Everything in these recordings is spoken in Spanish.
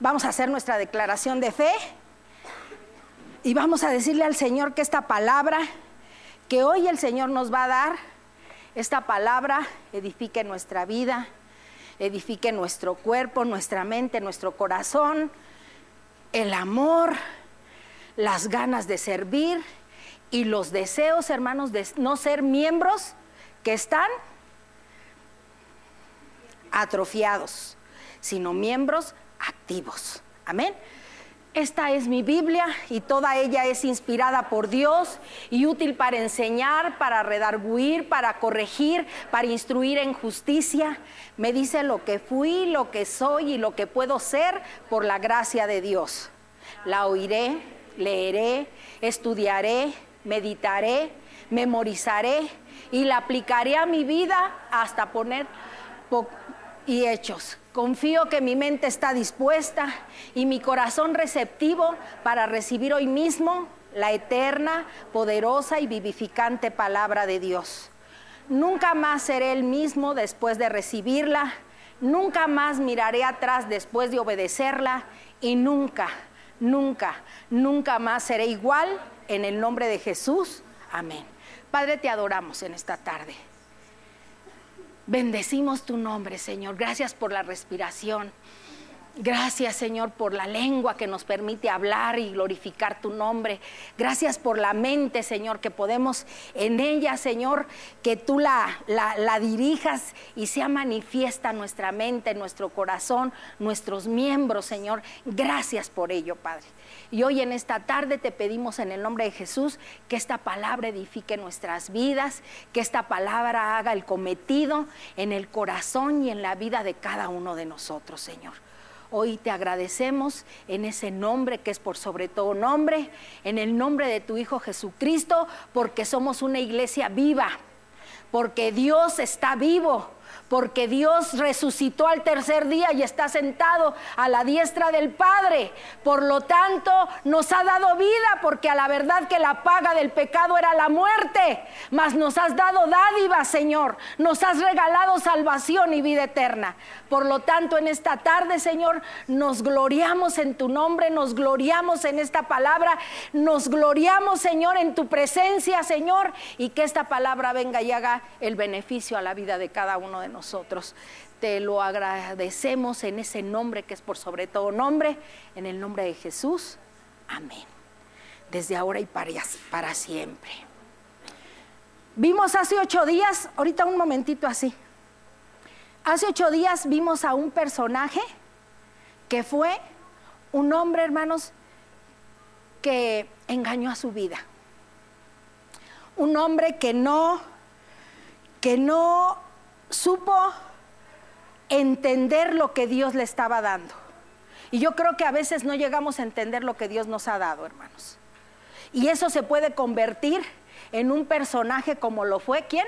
Vamos a hacer nuestra declaración de fe y vamos a decirle al Señor que esta palabra que hoy el Señor nos va a dar, esta palabra edifique nuestra vida, edifique nuestro cuerpo, nuestra mente, nuestro corazón, el amor, las ganas de servir y los deseos, hermanos, de no ser miembros que están atrofiados, sino miembros activos. Amén. Esta es mi Biblia y toda ella es inspirada por Dios y útil para enseñar, para redarguir, para corregir, para instruir en justicia. Me dice lo que fui, lo que soy y lo que puedo ser por la gracia de Dios. La oiré, leeré, estudiaré, meditaré, memorizaré y la aplicaré a mi vida hasta poner y hechos. Confío que mi mente está dispuesta y mi corazón receptivo para recibir hoy mismo la eterna, poderosa y vivificante palabra de Dios. Nunca más seré el mismo después de recibirla, nunca más miraré atrás después de obedecerla y nunca más seré igual en el nombre de Jesús. Amén. Padre, te adoramos en esta tarde. Bendecimos tu nombre, Señor. Gracias por la respiración. Gracias, Señor, por la lengua que nos permite hablar y glorificar tu nombre. Gracias por la mente, Señor, que podemos en ella, Señor, que tú la dirijas y sea manifiesta nuestra mente, nuestro corazón, nuestros miembros, Señor. Gracias por ello, Padre. Y hoy en esta tarde te pedimos en el nombre de Jesús que esta palabra edifique nuestras vidas, que esta palabra haga el cometido en el corazón y en la vida de cada uno de nosotros, Señor. Hoy te agradecemos en ese nombre que es por sobre todo nombre, en el nombre de tu Hijo Jesucristo, porque somos una iglesia viva, porque Dios está vivo, porque Dios resucitó al tercer día y está sentado a la diestra del Padre. Por lo tanto, nos ha dado vida, porque a la verdad que la paga del pecado era la muerte, mas nos has dado dádiva, Señor. Nos has regalado salvación y vida eterna. Por lo tanto, en esta tarde, Señor, nos gloriamos en tu nombre, nos gloriamos en esta palabra, nos gloriamos, Señor, en tu presencia, Señor, y que esta palabra venga y haga el beneficio a la vida de cada uno de nosotros. Te lo agradecemos en ese nombre que es por sobre todo nombre, en el nombre de Jesús. Amén. Desde ahora y para siempre. Vimos hace 8 días, ahorita un momentito así. Hace 8 días vimos a un personaje que fue un hombre, hermanos, que engañó a su vida. Un hombre que no supo entender lo que Dios le estaba dando. Y yo creo que a veces no llegamos a entender lo que Dios nos ha dado, hermanos. Y eso se puede convertir en un personaje como lo fue, ¿quién?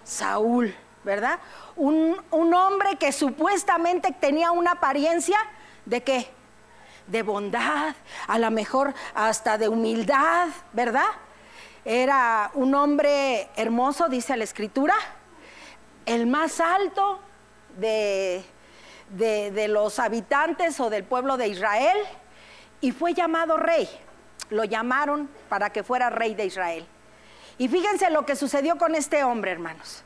Saúl, ¿verdad? Un hombre que supuestamente tenía una apariencia ¿de qué? De bondad, a lo mejor hasta de humildad, ¿verdad? Era un hombre hermoso, dice la Escritura, el más alto de los habitantes o del pueblo de Israel, y fue llamado rey. Lo llamaron para que fuera rey de Israel. Y fíjense lo que sucedió con este hombre, hermanos,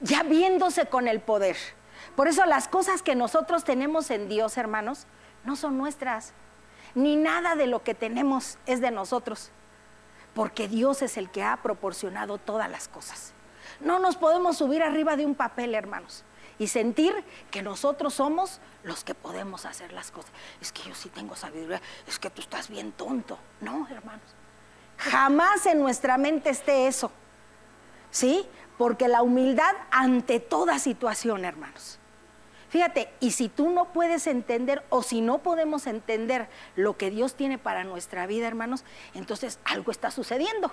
ya viéndose con el poder. Por eso las cosas que nosotros tenemos en Dios, hermanos, no son nuestras, ni nada de lo que tenemos es de nosotros, porque Dios es el que ha proporcionado todas las cosas. No nos podemos subir arriba de un papel, hermanos, y sentir que nosotros somos los que podemos hacer las cosas. Es que yo sí tengo sabiduría, es que tú estás bien tonto. No, hermanos, jamás en nuestra mente esté eso, ¿sí? Porque la humildad ante toda situación, hermanos. Fíjate, y si tú no puedes entender o si no podemos entender lo que Dios tiene para nuestra vida, hermanos, entonces algo está sucediendo.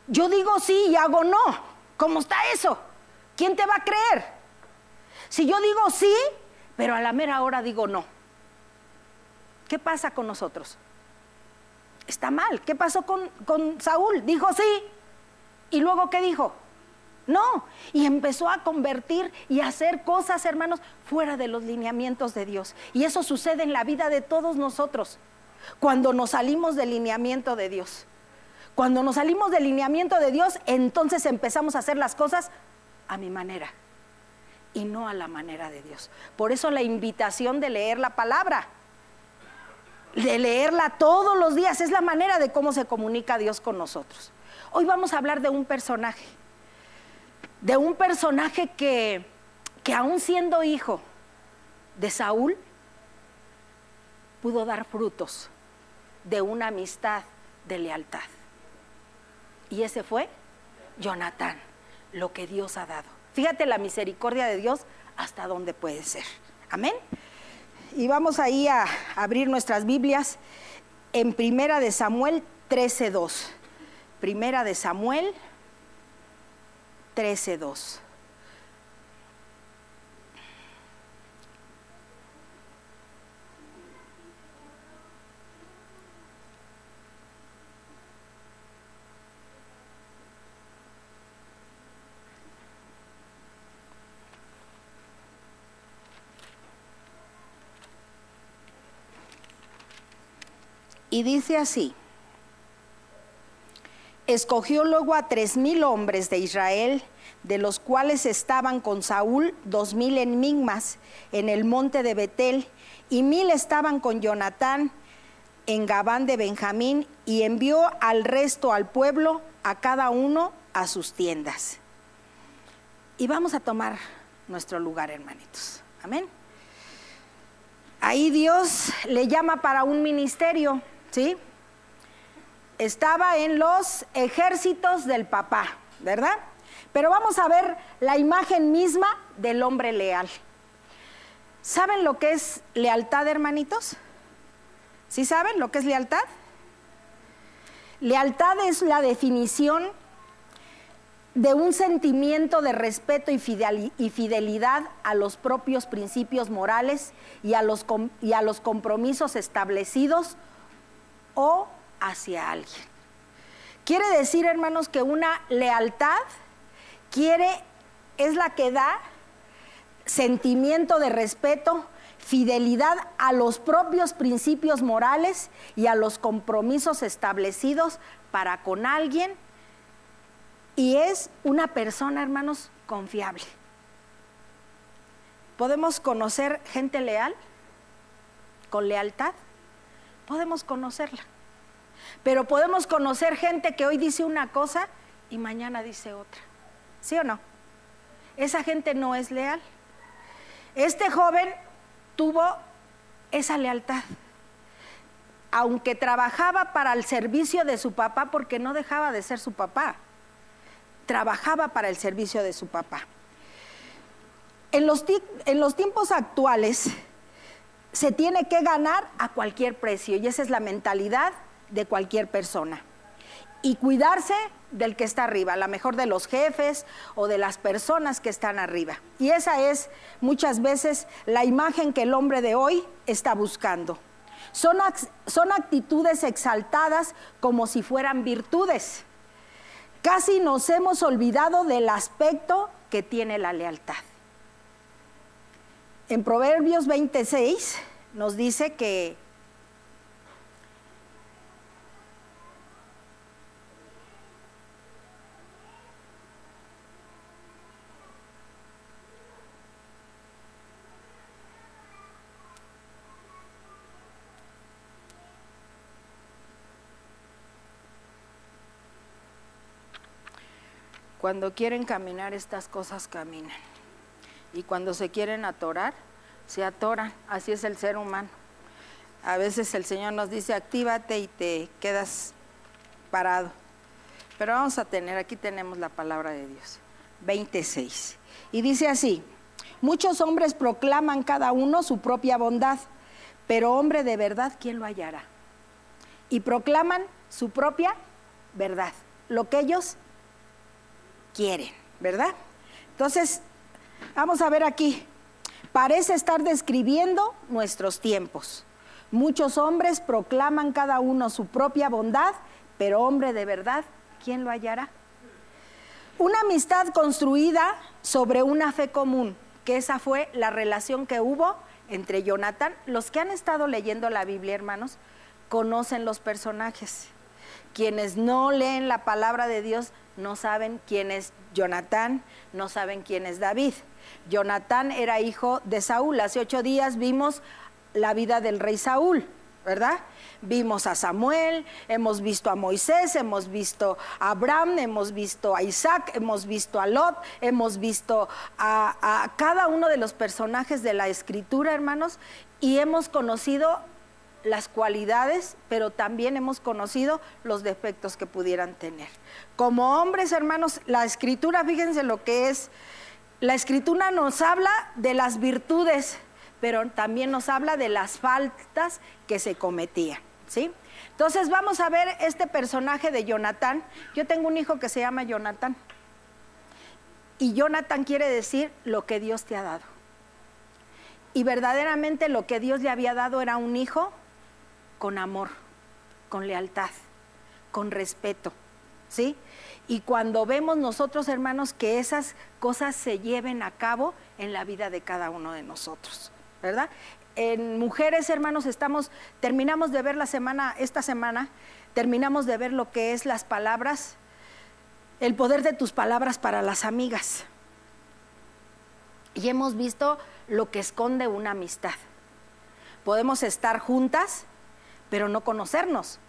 Yo digo sí y hago no. ¿Cómo está eso? ¿Quién te va a creer? Si yo digo sí, pero a la mera hora digo no. ¿Qué pasa con nosotros? Está mal. ¿Qué pasó con Saúl? Dijo sí. ¿Y luego qué dijo? No, y empezó a convertir y a hacer cosas, hermanos, fuera de los lineamientos de Dios. Y eso sucede en la vida de todos nosotros, cuando nos salimos del lineamiento de Dios. Cuando nos salimos del lineamiento de Dios, entonces empezamos a hacer las cosas a mi manera y no a la manera de Dios. Por eso la invitación de leer la palabra, de leerla todos los días, es la manera de cómo se comunica Dios con nosotros. Hoy vamos a hablar de un personaje que aún siendo hijo de Saúl, pudo dar frutos de una amistad de lealtad. Y ese fue Jonatán, lo que Dios ha dado. Fíjate la misericordia de Dios hasta dónde puede ser. Amén. Y vamos ahí a abrir nuestras Biblias en Primera de Samuel 13:2. Primera de Samuel 13:2. Y dice así: escogió luego a 3,000 hombres de Israel, de los cuales estaban con Saúl 2,000 en Migmas, en el monte de Betel, y 1,000 estaban con Jonatán en Gabán de Benjamín, y envió al resto al pueblo, a cada uno a sus tiendas. Y vamos a tomar nuestro lugar, hermanitos. Amén. Ahí Dios le llama para un ministerio, ¿sí? Estaba en los ejércitos del papá, ¿verdad? Pero vamos a ver la imagen misma del hombre leal. ¿Saben lo que es lealtad, hermanitos? ¿Sí saben lo que es lealtad? Lealtad es la definición de un sentimiento de respeto y fidelidad a los propios principios morales y a los compromisos establecidos o hacia alguien. Quiere decir, hermanos, que una lealtad es la que da sentimiento de respeto, fidelidad a los propios principios morales y a los compromisos establecidos para con alguien, y es una persona, hermanos, confiable. ¿Podemos conocer gente leal? ¿Con lealtad? Podemos conocerla. Pero podemos conocer gente que hoy dice una cosa y mañana dice otra. ¿Sí o no? Esa gente no es leal. Este joven tuvo esa lealtad, aunque trabajaba para el servicio de su papá, porque no dejaba de ser su papá. Trabajaba para el servicio de su papá. En los tiempos actuales se tiene que ganar a cualquier precio, y esa es la mentalidad de cualquier persona. Y cuidarse del que está arriba, a lo mejor de los jefes o de las personas que están arriba. Y esa es muchas veces la imagen que el hombre de hoy está buscando. Son actitudes exaltadas como si fueran virtudes. Casi nos hemos olvidado del aspecto que tiene la lealtad. En Proverbios 26 nos dice que cuando quieren caminar estas cosas caminan, y cuando se quieren atorar, se atoran. Así es el ser humano. A veces el Señor nos dice actívate y te quedas parado. Pero vamos a aquí tenemos la palabra de Dios. 26. Y dice así: muchos hombres proclaman cada uno su propia bondad, pero hombre de verdad, ¿quién lo hallará? Y proclaman su propia verdad, lo que ellos quieren, ¿verdad? Entonces, vamos a ver aquí. Parece estar describiendo nuestros tiempos. Muchos hombres proclaman cada uno su propia bondad, pero hombre de verdad, ¿quién lo hallará? Una amistad construida sobre una fe común, que esa fue la relación que hubo entre Jonatán. Los que han estado leyendo la Biblia, hermanos, conocen los personajes. Quienes no leen la palabra de Dios no saben quién es Jonatán, no saben quién es David. Jonatán era hijo de Saúl. Hace 8 días vimos la vida del rey Saúl, ¿verdad? Vimos a Samuel, hemos visto a Moisés, hemos visto a Abraham, hemos visto a Isaac, hemos visto a Lot, hemos visto a cada uno de los personajes de la Escritura, hermanos, y hemos conocido las cualidades, pero también hemos conocido los defectos que pudieran tener. Como hombres, hermanos, la Escritura, fíjense lo que es, la Escritura nos habla de las virtudes, pero también nos habla de las faltas que se cometían, ¿sí? Entonces vamos a ver este personaje de Jonatán. Yo tengo un hijo que se llama Jonatán, y Jonatán quiere decir lo que Dios te ha dado. Y verdaderamente lo que Dios le había dado era un hijo con amor, con lealtad, con respeto, ¿sí? Y cuando vemos nosotros, hermanos, que esas cosas se lleven a cabo en la vida de cada uno de nosotros, ¿verdad? En mujeres, hermanos, terminamos de ver esta semana, terminamos de ver lo que es las palabras, el poder de tus palabras para las amigas. Y hemos visto lo que esconde una amistad. Podemos estar juntas, pero no conocernos.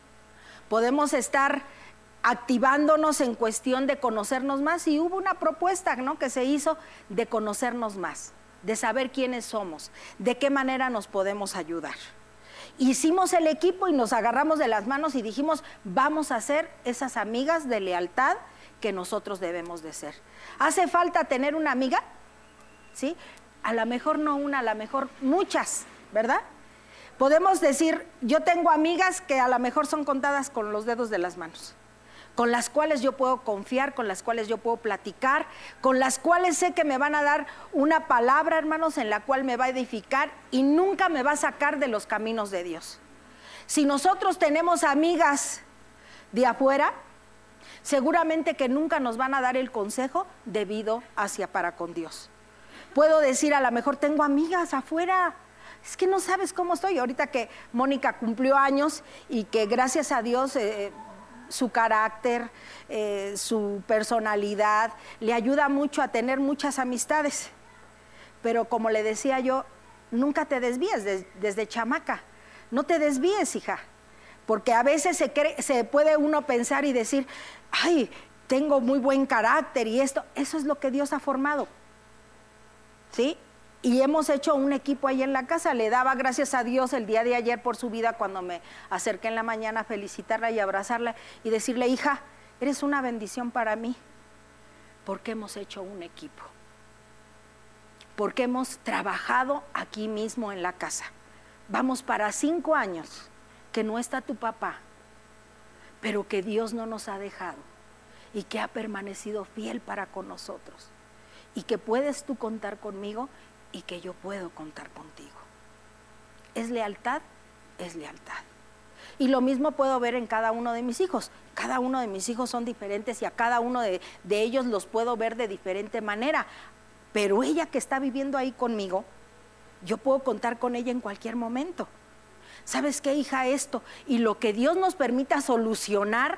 Podemos estar activándonos en cuestión de conocernos más, y hubo una propuesta, ¿no?, que se hizo de conocernos más, de saber quiénes somos, de qué manera nos podemos ayudar. Hicimos el equipo y nos agarramos de las manos y dijimos, vamos a ser esas amigas de lealtad que nosotros debemos de ser. ¿Hace falta tener una amiga? ¿Sí? A lo mejor no una, a lo mejor muchas, ¿verdad? Podemos decir, yo tengo amigas que a lo mejor son contadas con los dedos de las manos, con las cuales yo puedo confiar, con las cuales yo puedo platicar, con las cuales sé que me van a dar una palabra, hermanos, en la cual me va a edificar y nunca me va a sacar de los caminos de Dios. Si nosotros tenemos amigas de afuera, seguramente que nunca nos van a dar el consejo debido hacia para con Dios. Puedo decir, a lo mejor tengo amigas afuera, es que no sabes cómo estoy. Ahorita que Mónica cumplió años y que gracias a Dios su carácter, su personalidad le ayuda mucho a tener muchas amistades. Pero como le decía yo, nunca te desvíes desde chamaca. No te desvíes, hija, porque a veces se puede uno pensar y decir, ay, tengo muy buen carácter y eso es lo que Dios ha formado, ¿sí? Y hemos hecho un equipo ahí en la casa. Le daba gracias a Dios el día de ayer por su vida, cuando me acerqué en la mañana a felicitarla y abrazarla y decirle, hija, eres una bendición para mí, porque hemos hecho un equipo, porque hemos trabajado aquí mismo en la casa. Vamos para 5 años que no está tu papá, pero que Dios no nos ha dejado y que ha permanecido fiel para con nosotros, y que puedes tú contar conmigo y que yo puedo contar contigo. Es lealtad, es lealtad. Y lo mismo puedo ver en cada uno de mis hijos. Cada uno de mis hijos son diferentes y a cada uno de ellos los puedo ver de diferente manera. Pero ella que está viviendo ahí conmigo, yo puedo contar con ella en cualquier momento. ¿Sabes qué, hija? Esto. Y lo que Dios nos permita solucionar,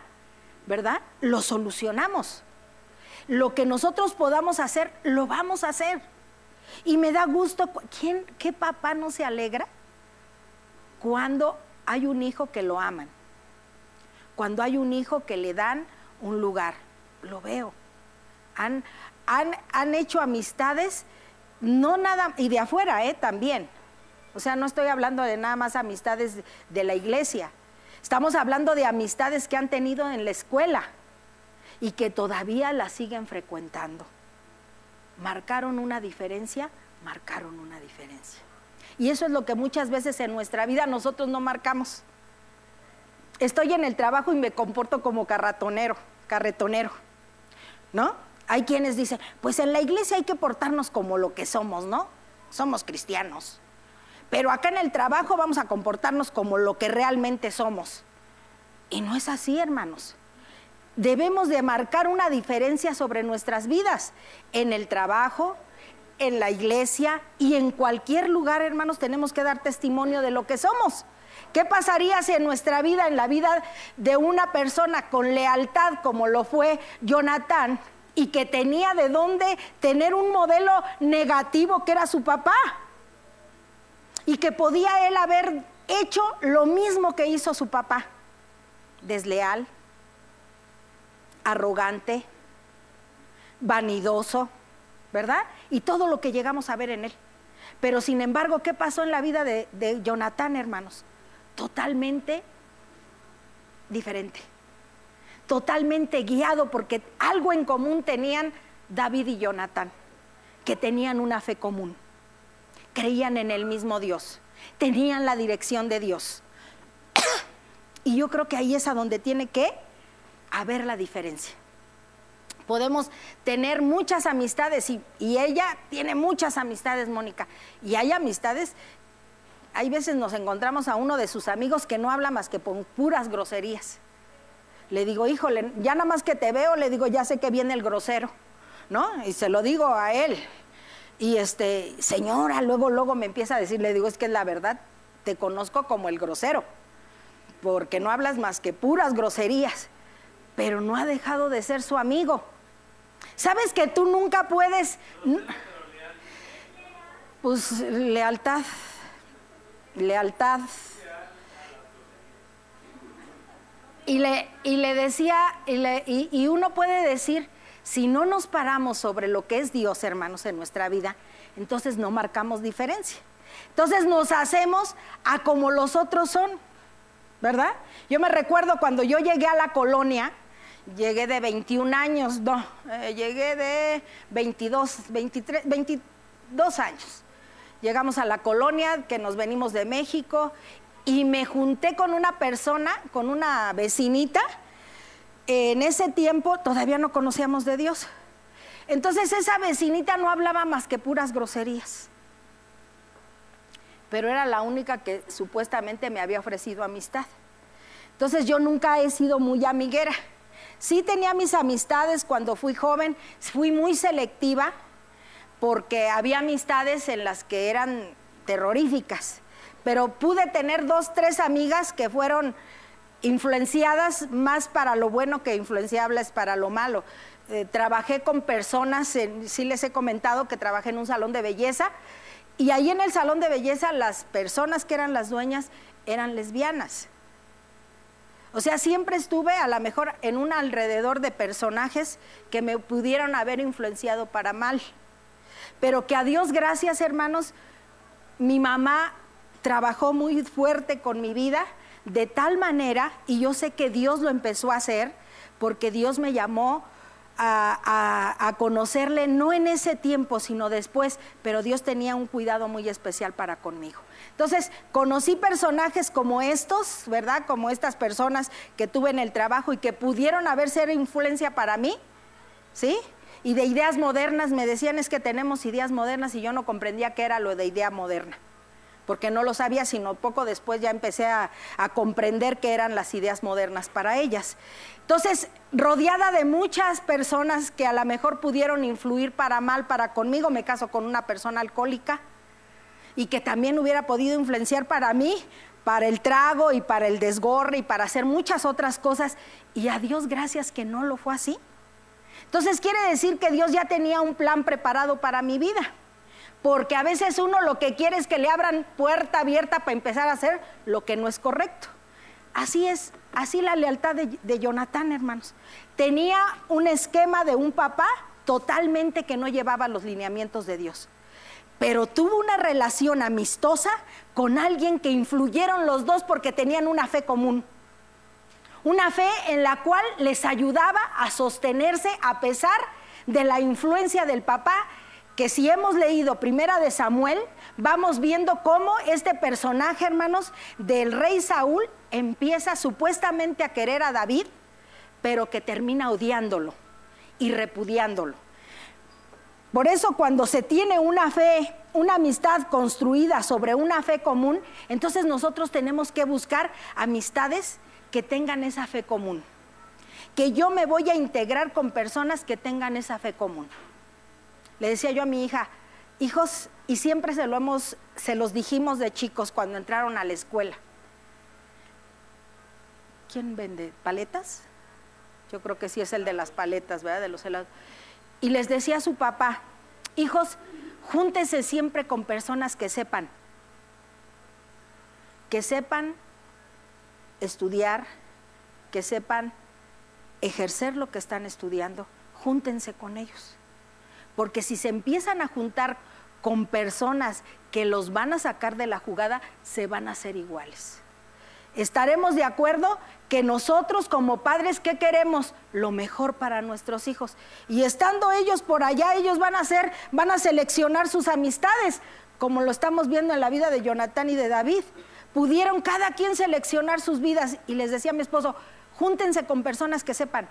¿verdad? Lo solucionamos. Lo que nosotros podamos hacer, lo vamos a hacer. Y me da gusto. ¿Qué papá no se alegra cuando hay un hijo que lo aman? Cuando hay un hijo que le dan un lugar. Lo veo. Han hecho amistades, no nada, y de afuera, también. O sea, no estoy hablando de nada más amistades de la iglesia. Estamos hablando de amistades que han tenido en la escuela y que todavía la siguen frecuentando. ¿Marcaron una diferencia? Marcaron una diferencia. Y eso es lo que muchas veces en nuestra vida nosotros no marcamos. Estoy en el trabajo y me comporto como carretonero, ¿no? Hay quienes dicen, pues en la iglesia hay que portarnos como lo que somos, ¿no? Somos cristianos. Pero acá en el trabajo vamos a comportarnos como lo que realmente somos. Y no es así, hermanos. debemos de marcar una diferencia sobre nuestras vidas, en el trabajo, en la iglesia y en cualquier lugar, hermanos, tenemos que dar testimonio de lo que somos. ¿Qué pasaría si en nuestra vida, en la vida de una persona con lealtad como lo fue Jonatán, y que tenía de dónde tener un modelo negativo que era su papá, y que podía él haber hecho lo mismo que hizo su papá, desleal, arrogante, vanidoso, ¿verdad? Y todo lo que llegamos a ver en él. Pero sin embargo, ¿qué pasó en la vida de Jonatán, hermanos? Totalmente diferente, totalmente guiado, porque algo en común tenían David y Jonatán, que tenían una fe común, creían en el mismo Dios, tenían la dirección de Dios. Y yo creo que ahí es a donde tiene que haber la diferencia. Podemos tener muchas amistades y ella tiene muchas amistades, Mónica, y hay amistades, hay veces nos encontramos a uno de sus amigos que no habla más que con puras groserías. Le digo, híjole, ya nada más que te veo, le digo, ya sé que viene el grosero, ¿no? Y se lo digo a él. Y señora, luego me empieza a decir, le digo, es que es la verdad, te conozco como el grosero, porque no hablas más que puras groserías, pero no ha dejado de ser su amigo. ¿Sabes que tú nunca puedes? Pues lealtad. Y le decía, y uno puede decir, si no nos paramos sobre lo que es Dios, hermanos, en nuestra vida, entonces no marcamos diferencia. Entonces nos hacemos a como los otros son, ¿verdad? Yo me recuerdo cuando yo llegué a la colonia, llegué de 21 años, llegué de 22 años. Llegamos a la colonia, que nos venimos de México, y me junté con una persona, con una vecinita. En ese tiempo todavía no conocíamos de Dios. Entonces esa vecinita no hablaba más que puras groserías, pero era la única que supuestamente me había ofrecido amistad. Entonces yo nunca he sido muy amiguera. Sí tenía mis amistades cuando fui joven, fui muy selectiva, porque había amistades en las que eran terroríficas, pero pude tener 2, 3 amigas que fueron influenciadas más para lo bueno que influenciables para lo malo. Trabajé con personas, sí les he comentado que trabajé en un salón de belleza, y ahí en el salón de belleza las personas que eran las dueñas eran lesbianas. O sea, siempre estuve a lo mejor en un alrededor de personajes que me pudieron haber influenciado para mal. Pero que a Dios gracias, hermanos, mi mamá trabajó muy fuerte con mi vida, de tal manera, y yo sé que Dios lo empezó a hacer, porque Dios me llamó a conocerle, no en ese tiempo, sino después, pero Dios tenía un cuidado muy especial para conmigo. Entonces, conocí personajes como estos, ¿verdad? Como estas personas que tuve en el trabajo y que pudieron haber sido influencia para mí, ¿sí? Y de ideas modernas, me decían, es que tenemos ideas modernas, y yo no comprendía qué era lo de idea moderna, porque no lo sabía, sino poco después ya empecé a comprender qué eran las ideas modernas para ellas. Entonces, rodeada de muchas personas que a lo mejor pudieron influir para mal para conmigo, me caso con una persona alcohólica, y que también hubiera podido influenciar para mí, para el trago y para el desgorre y para hacer muchas otras cosas, y a Dios gracias que no lo fue así. Entonces quiere decir que Dios ya tenía un plan preparado para mi vida, porque a veces uno lo que quiere es que le abran puerta abierta para empezar a hacer lo que no es correcto. Así es, así la lealtad de Jonatán, hermanos. Tenía un esquema de un papá totalmente que no llevaba los lineamientos de Dios, pero tuvo una relación amistosa con alguien que influyeron los dos porque tenían una fe común. Una fe en la cual les ayudaba a sostenerse a pesar de la influencia del papá, que si hemos leído Primera de Samuel, vamos viendo cómo este personaje, hermanos, del rey Saúl, empieza supuestamente a querer a David, pero que termina odiándolo y repudiándolo. Por eso cuando se tiene una fe, una amistad construida sobre una fe común, entonces nosotros tenemos que buscar amistades que tengan esa fe común. que yo me voy a integrar con personas que tengan esa fe común. Le decía yo a mi hija, hijos, y siempre se los dijimos de chicos cuando entraron a la escuela. ¿Quién vende? ¿Paletas? Yo creo que sí es el de las paletas, ¿verdad? De los helados. Y les decía a su papá, hijos, júntense siempre con personas que sepan estudiar, que sepan ejercer lo que están estudiando, júntense con ellos. Porque si se empiezan a juntar con personas que los van a sacar de la jugada, se van a hacer iguales. Estaremos de acuerdo que nosotros como padres, ¿qué queremos? Lo mejor para nuestros hijos. Y estando ellos por allá, ellos van a seleccionar sus amistades, como lo estamos viendo en la vida de Jonatán y de David. Pudieron cada quien seleccionar sus vidas, y les decía a mi esposo, júntense con personas que sepan.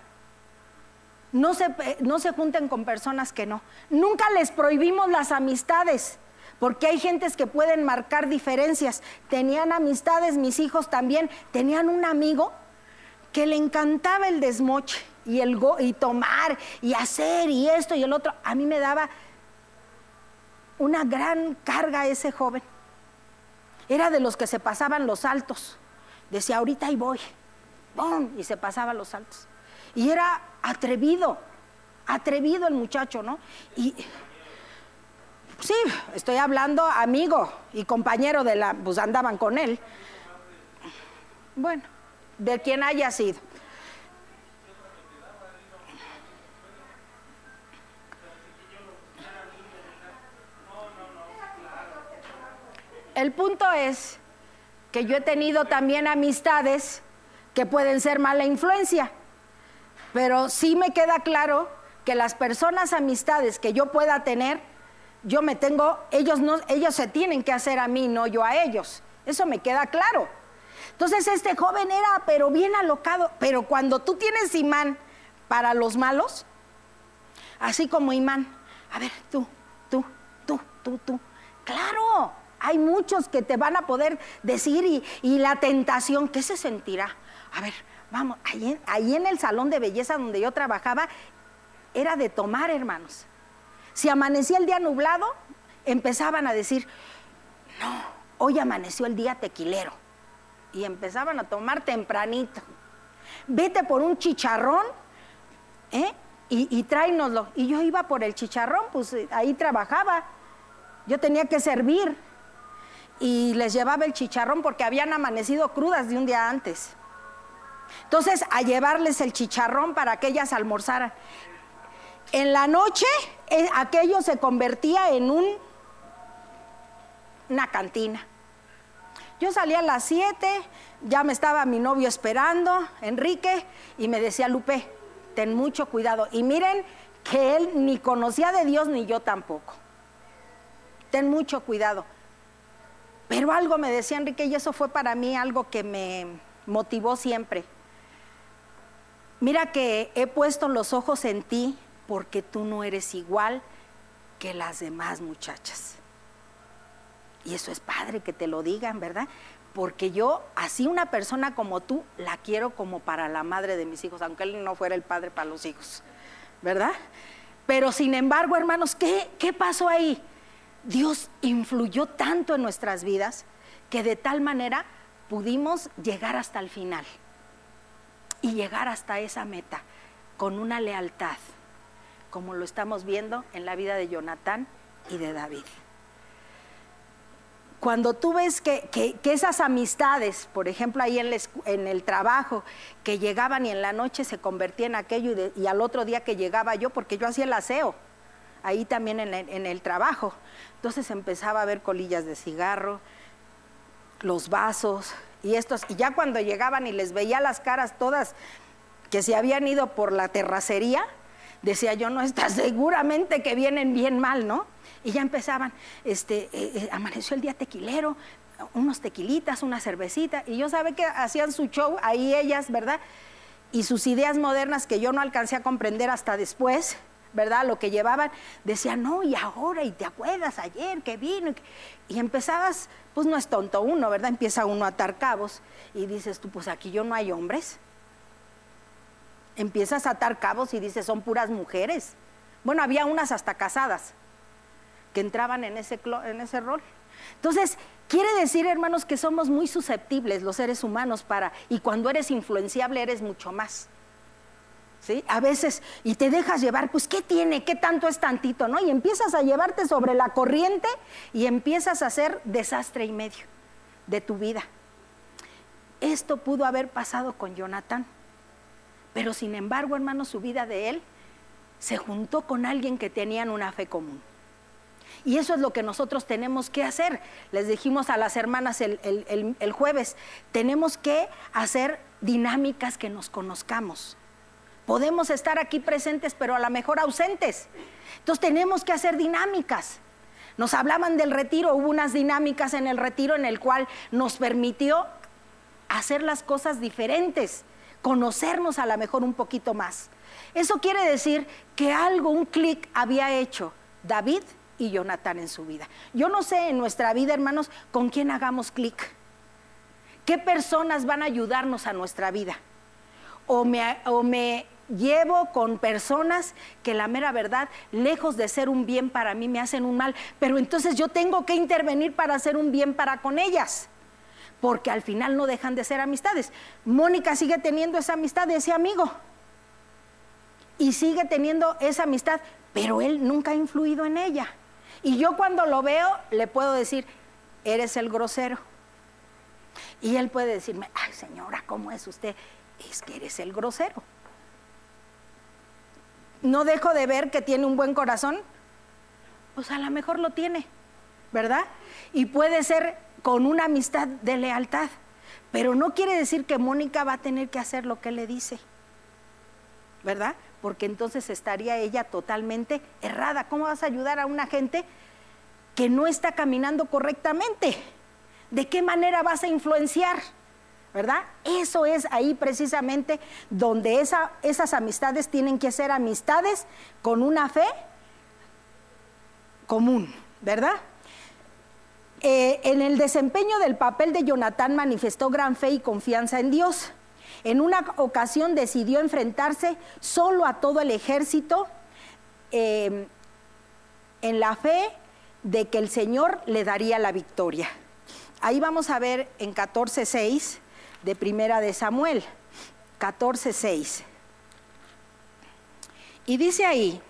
No se junten con personas que no. Nunca les prohibimos las amistades, porque hay gentes que pueden marcar diferencias. Tenían amistades, mis hijos también, tenían un amigo que le encantaba el desmoche y tomar y hacer y esto y el otro. A mí me daba una gran carga ese joven. Era de los que se pasaban los saltos. Decía, ahorita ahí voy. ¡Bum! Y se pasaba los saltos. Y era atrevido el muchacho, ¿no? Y sí, estoy hablando amigo y compañero pues andaban con él. Bueno, de quien haya sido. El punto es que yo he tenido también amistades que pueden ser mala influencia, pero sí me queda claro que las personas, amistades que yo pueda tener, ellos se tienen que hacer a mí, no yo a ellos. Eso me queda claro. Entonces este joven era pero bien alocado, pero cuando tú tienes imán para los malos, así como imán, a ver, tú, claro, hay muchos que te van a poder decir y la tentación, ¿qué se sentirá? A ver, vamos, ahí en el salón de belleza donde yo trabajaba, era de tomar, hermanos. Si amanecía el día nublado, empezaban a decir, no, hoy amaneció el día tequilero. Y empezaban a tomar tempranito. Vete por un chicharrón, y tráenoslo. Y yo iba por el chicharrón, pues ahí trabajaba. Yo tenía que servir. Y les llevaba el chicharrón porque habían amanecido crudas de un día antes. Entonces, a llevarles el chicharrón para que ellas almorzaran. En la noche, aquello se convertía en una cantina. Yo salía a las 7, ya me estaba mi novio esperando, Enrique, y me decía, Lupe, ten mucho cuidado. Y miren que él ni conocía de Dios ni yo tampoco. Ten mucho cuidado. Pero algo me decía Enrique, y eso fue para mí algo que me motivó siempre. Mira que he puesto los ojos en ti porque tú no eres igual que las demás muchachas. Y eso es padre que te lo digan, ¿verdad? Porque yo, así una persona como tú, la quiero como para la madre de mis hijos, aunque él no fuera el padre para los hijos, ¿verdad? Pero sin embargo, hermanos, ¿qué pasó ahí? Dios influyó tanto en nuestras vidas que de tal manera pudimos llegar hasta el final y llegar hasta esa meta con una lealtad, como lo estamos viendo en la vida de Jonatán y de David. Cuando tú ves que esas amistades, por ejemplo ahí en el trabajo, que llegaban y en la noche se convertían en aquello y al otro día que llegaba yo, porque yo hacía el aseo, ahí también en el trabajo, entonces empezaba a ver colillas de cigarro, los vasos y ya cuando llegaban y les veía las caras todas que se habían ido por la terracería, decía yo, no, está seguramente que vienen bien mal, ¿no? Y ya empezaban, amaneció el día tequilero, unos tequilitas, una cervecita, y yo sabía que hacían su show ahí ellas, ¿verdad? Y sus ideas modernas que yo no alcancé a comprender hasta después, ¿verdad? Lo que llevaban, decían, no, y ahora, y te acuerdas ayer que vino, y empezabas, pues no es tonto uno, ¿verdad? Empieza uno a atar cabos, y dices tú, pues aquí yo no hay hombres. Empiezas a atar cabos y dices, son puras mujeres. Bueno, había unas hasta casadas que entraban en ese rol. Entonces, quiere decir, hermanos, que somos muy susceptibles los seres humanos y cuando eres influenciable eres mucho más. ¿Sí? A veces, y te dejas llevar, pues, ¿qué tiene? ¿Qué tanto es tantito? ¿No? Y empiezas a llevarte sobre la corriente y empiezas a hacer desastre y medio de tu vida. Esto pudo haber pasado con Jonatán, pero sin embargo, hermanos, su vida de él se juntó con alguien que tenían una fe común. Y eso es lo que nosotros tenemos que hacer. Les dijimos a las hermanas el jueves, tenemos que hacer dinámicas que nos conozcamos. Podemos estar aquí presentes, pero a lo mejor ausentes. Entonces tenemos que hacer dinámicas. Nos hablaban del retiro, hubo unas dinámicas en el retiro en el cual nos permitió hacer las cosas diferentes, conocernos a lo mejor un poquito más. Eso quiere decir que un clic había hecho David y Jonatán en su vida. Yo no sé en nuestra vida, hermanos, con quién hagamos clic. ¿Qué personas van a ayudarnos a nuestra vida? O me llevo con personas que la mera verdad, lejos de ser un bien para mí, me hacen un mal, pero entonces yo tengo que intervenir para hacer un bien para con ellas, porque al final no dejan de ser amistades. Mónica sigue teniendo esa amistad de ese amigo y sigue teniendo esa amistad, pero él nunca ha influido en ella. Y yo cuando lo veo le puedo decir, eres el grosero. Y él puede decirme, ay señora, ¿cómo es usted? Es que eres el grosero. No dejo de ver que tiene un buen corazón, pues a lo mejor lo tiene, ¿verdad? Y puede ser con una amistad de lealtad, pero no quiere decir que Mónica va a tener que hacer lo que él le dice, ¿verdad? Porque entonces estaría ella totalmente errada. ¿Cómo vas a ayudar a una gente que no está caminando correctamente? ¿De qué manera vas a influenciar? ¿Verdad? Eso es ahí precisamente donde esas amistades tienen que ser amistades con una fe común, ¿verdad? En el desempeño del papel de Jonatán manifestó gran fe y confianza en Dios. En una ocasión decidió enfrentarse solo a todo el ejército en la fe de que el Señor le daría la victoria. Ahí vamos a ver en 14:6 de Primera de Samuel, 14:6. Y dice ahí,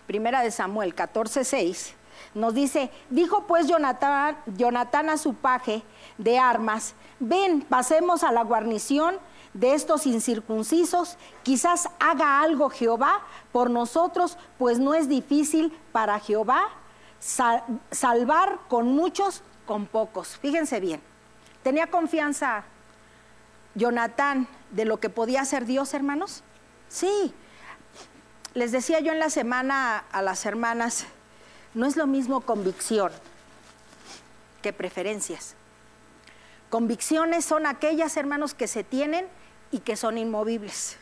Primera de Samuel 14:6, nos dice, dijo pues Jonatán a su paje de armas, ven, pasemos a la guarnición de estos incircuncisos, quizás haga algo Jehová por nosotros, pues no es difícil para Jehová salvar con muchos, con pocos. Fíjense bien, ¿tenía confianza Jonatán de lo que podía hacer Dios, hermanos? Sí. Les decía yo en la semana a las hermanas, no es lo mismo convicción que preferencias. Convicciones son aquellas, hermanos, que se tienen y que son inmovibles.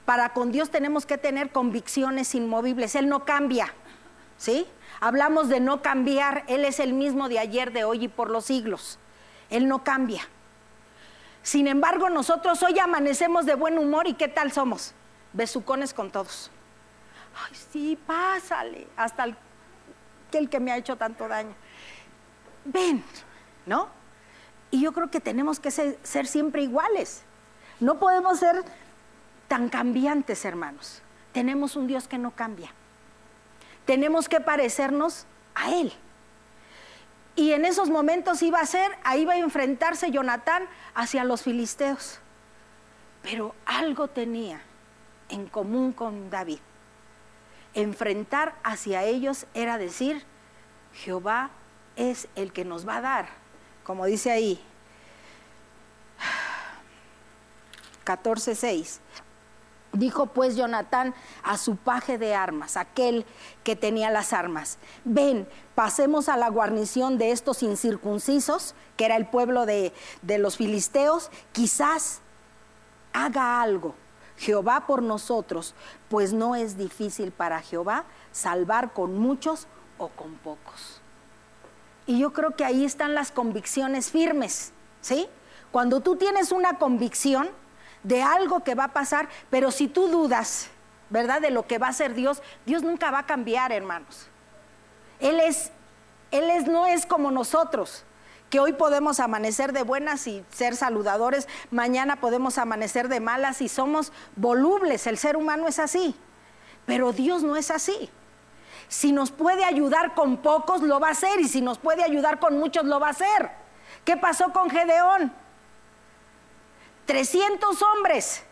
Para con Dios tenemos que tener convicciones inmovibles. Él no cambia, ¿sí? Hablamos de no cambiar. Él es el mismo de ayer, de hoy y por los siglos. Él no cambia. Sin embargo, nosotros hoy amanecemos de buen humor y ¿qué tal somos? Besucones con todos. Ay, sí, pásale, hasta el que me ha hecho tanto daño. Ven, ¿no? Y yo creo que tenemos que ser siempre iguales. No podemos ser tan cambiantes, hermanos. Tenemos un Dios que no cambia. Tenemos que parecernos a Él. Y en esos momentos ahí iba a enfrentarse Jonatán hacia los filisteos. Pero algo tenía en común con David. Enfrentar hacia ellos era decir, Jehová es el que nos va a dar, como dice ahí, 14:6. Dijo pues Jonatán a su paje de armas, aquel que tenía las armas, ven, pasemos a la guarnición de estos incircuncisos, que era el pueblo de los filisteos, quizás haga algo Jehová por nosotros, pues no es difícil para Jehová salvar con muchos o con pocos. Y yo creo que ahí están las convicciones firmes, ¿sí? Cuando tú tienes una convicción de algo que va a pasar, pero si tú dudas, ¿verdad?, de lo que va a hacer Dios, Dios nunca va a cambiar, hermanos. No es como nosotros, que hoy podemos amanecer de buenas y ser saludadores, mañana podemos amanecer de malas y somos volubles. El ser humano es así, pero Dios no es así. Si nos puede ayudar con pocos, lo va a hacer, y si nos puede ayudar con muchos, lo va a hacer. ¿Qué pasó con Gedeón? 300 hombres,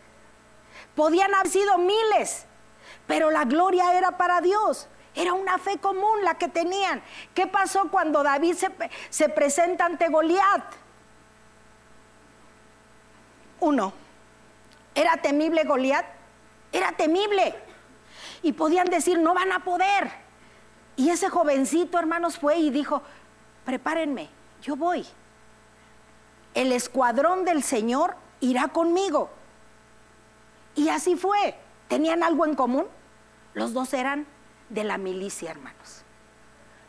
podían haber sido miles, pero la gloria era para Dios. Era una fe común la que tenían. ¿Qué pasó cuando David se presenta ante Goliat? Uno, ¿era temible Goliat? Era temible. Y podían decir, no van a poder. Y ese jovencito, hermanos, fue y dijo, prepárenme, yo voy. El escuadrón del Señor irá conmigo. Y así fue. ¿Tenían algo en común? Los dos eran de la milicia, hermanos.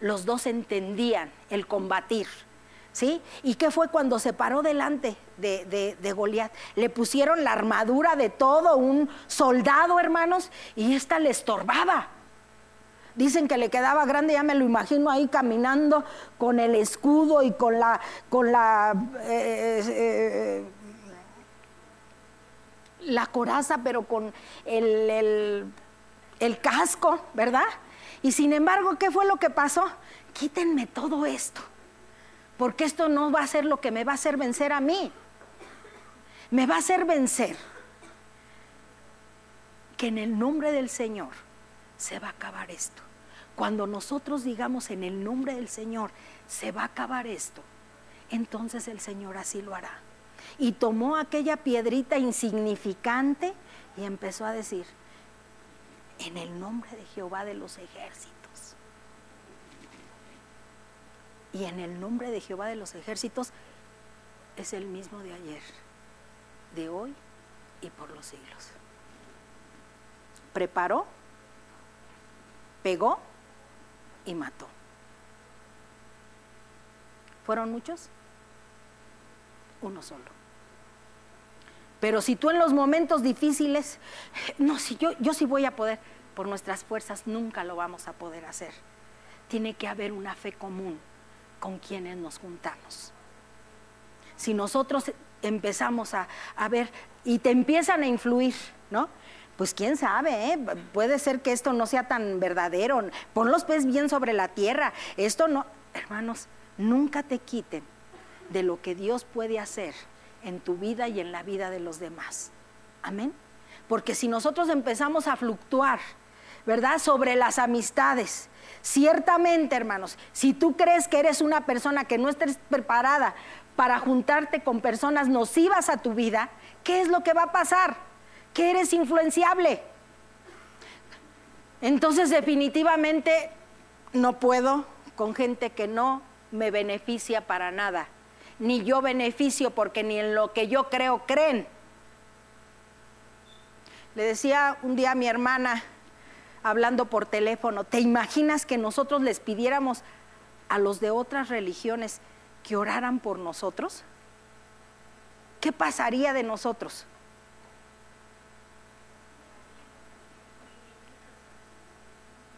Los dos entendían el combatir, ¿sí? ¿Y qué fue cuando se paró delante de Goliat? Le pusieron la armadura de todo un soldado, hermanos, y esta le estorbaba. Dicen que le quedaba grande, ya me lo imagino ahí caminando con el escudo y con la coraza, pero con el casco, ¿verdad? Y sin embargo, ¿qué fue lo que pasó? Quítenme todo esto, porque esto no va a ser lo que me va a hacer vencer a mí. Me va a hacer vencer que en el nombre del Señor se va a acabar esto. Cuando nosotros digamos en el nombre del Señor se va a acabar esto, entonces el Señor así lo hará. Y tomó aquella piedrita insignificante y empezó a decir, en el nombre de Jehová de los ejércitos. Y en el nombre de Jehová de los ejércitos es el mismo de ayer, de hoy y por los siglos. Preparó, pegó y mató. ¿Fueron muchos? Uno solo. Pero si tú en los momentos difíciles, no, si yo sí voy a poder, por nuestras fuerzas nunca lo vamos a poder hacer. Tiene que haber una fe común con quienes nos juntamos. Si nosotros empezamos a ver y te empiezan a influir, ¿no? Pues quién sabe, ¿eh? Puede ser que esto no sea tan verdadero. Pon los pies bien sobre la tierra. Esto no, hermanos, nunca te quiten de lo que Dios puede hacer en tu vida y en la vida de los demás. Amén. Porque si nosotros empezamos a fluctuar, ¿verdad?, sobre las amistades, ciertamente, hermanos, si tú crees que eres una persona que no estés preparada para juntarte con personas nocivas a tu vida, ¿qué es lo que va a pasar? Que eres influenciable. Entonces definitivamente no puedo con gente que no me beneficia para nada, ni yo beneficio, porque ni en lo que yo creo creen. Le decía un día a mi hermana, hablando por teléfono, ¿te imaginas que nosotros les pidiéramos a los de otras religiones que oraran por nosotros? ¿Qué pasaría de nosotros?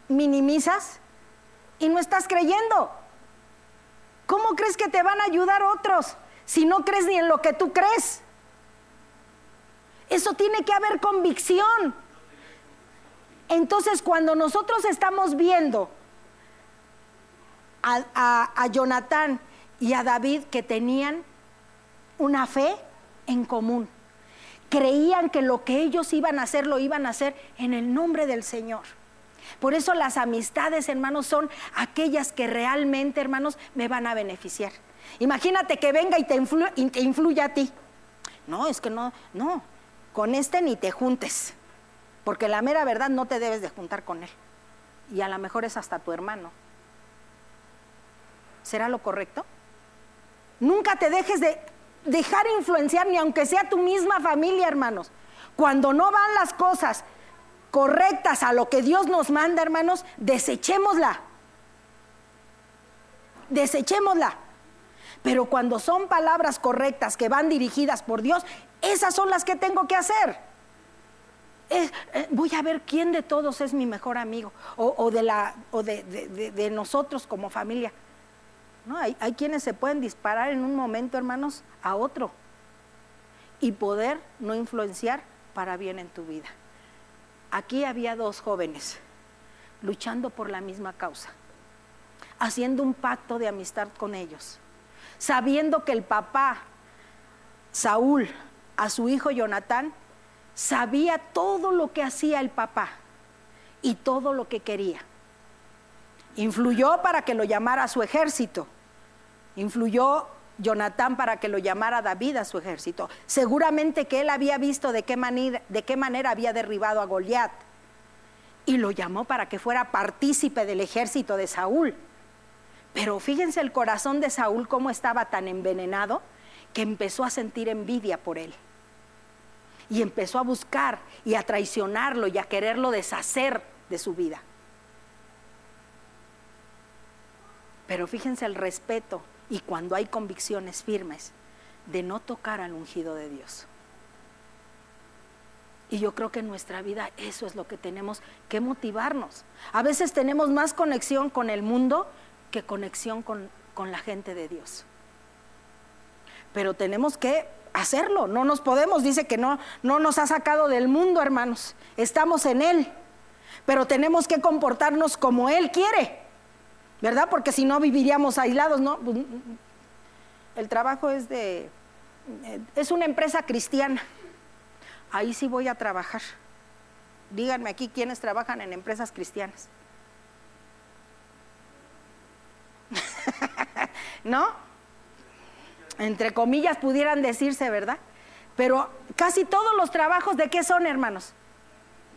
Minimizas y no estás creyendo. ¿Cómo crees que te van a ayudar otros si no crees ni en lo que tú crees? Eso tiene que haber convicción. Entonces, cuando nosotros estamos viendo a Jonatán y a David, que tenían una fe en común, creían que lo que ellos iban a hacer, lo iban a hacer en el nombre del Señor. Por eso las amistades, hermanos, son aquellas que realmente, hermanos, me van a beneficiar. Imagínate que venga y te influya a ti. No, es que no, con este ni te juntes, porque la mera verdad no te debes de juntar con él. Y a lo mejor es hasta tu hermano. ¿Será lo correcto? Nunca te dejes de dejar influenciar, ni aunque sea tu misma familia, hermanos. Cuando no van las cosas correctas a lo que Dios nos manda, hermanos, desechémosla. Desechémosla. Pero cuando son palabras correctas que van dirigidas por Dios, esas son las que tengo que hacer. Voy a ver quién de todos es mi mejor amigo o de nosotros como familia. No, hay quienes se pueden disparar en un momento, hermanos, a otro y poder no influenciar para bien en tu vida. Aquí había dos jóvenes luchando por la misma causa, haciendo un pacto de amistad con ellos, sabiendo que el papá Saúl a su hijo Jonatán sabía todo lo que hacía el papá y todo lo que quería. Influyó para que lo llamara a su ejército. Influyó Jonatán para que lo llamara David a su ejército. Seguramente que él había visto de qué manera había derribado a Goliat y lo llamó para que fuera partícipe del ejército de Saúl. Pero fíjense el corazón de Saúl cómo estaba tan envenenado que empezó a sentir envidia por él. Y empezó a buscar y a traicionarlo y a quererlo deshacer de su vida. Pero fíjense el respeto y cuando hay convicciones firmes de no tocar al ungido de Dios. Y yo creo que en nuestra vida eso es lo que tenemos que motivarnos. A veces tenemos más conexión con el mundo que conexión con la gente de Dios. Pero tenemos que hacerlo, no nos podemos, dice que no nos ha sacado del mundo, hermanos, estamos en Él, pero tenemos que comportarnos como Él quiere, ¿verdad? Porque si no viviríamos aislados, ¿no? El trabajo es una empresa cristiana, ahí sí voy a trabajar. Díganme aquí quiénes trabajan en empresas cristianas. ¿No? Entre comillas pudieran decirse, ¿verdad? Pero casi todos los trabajos, ¿de qué son, hermanos?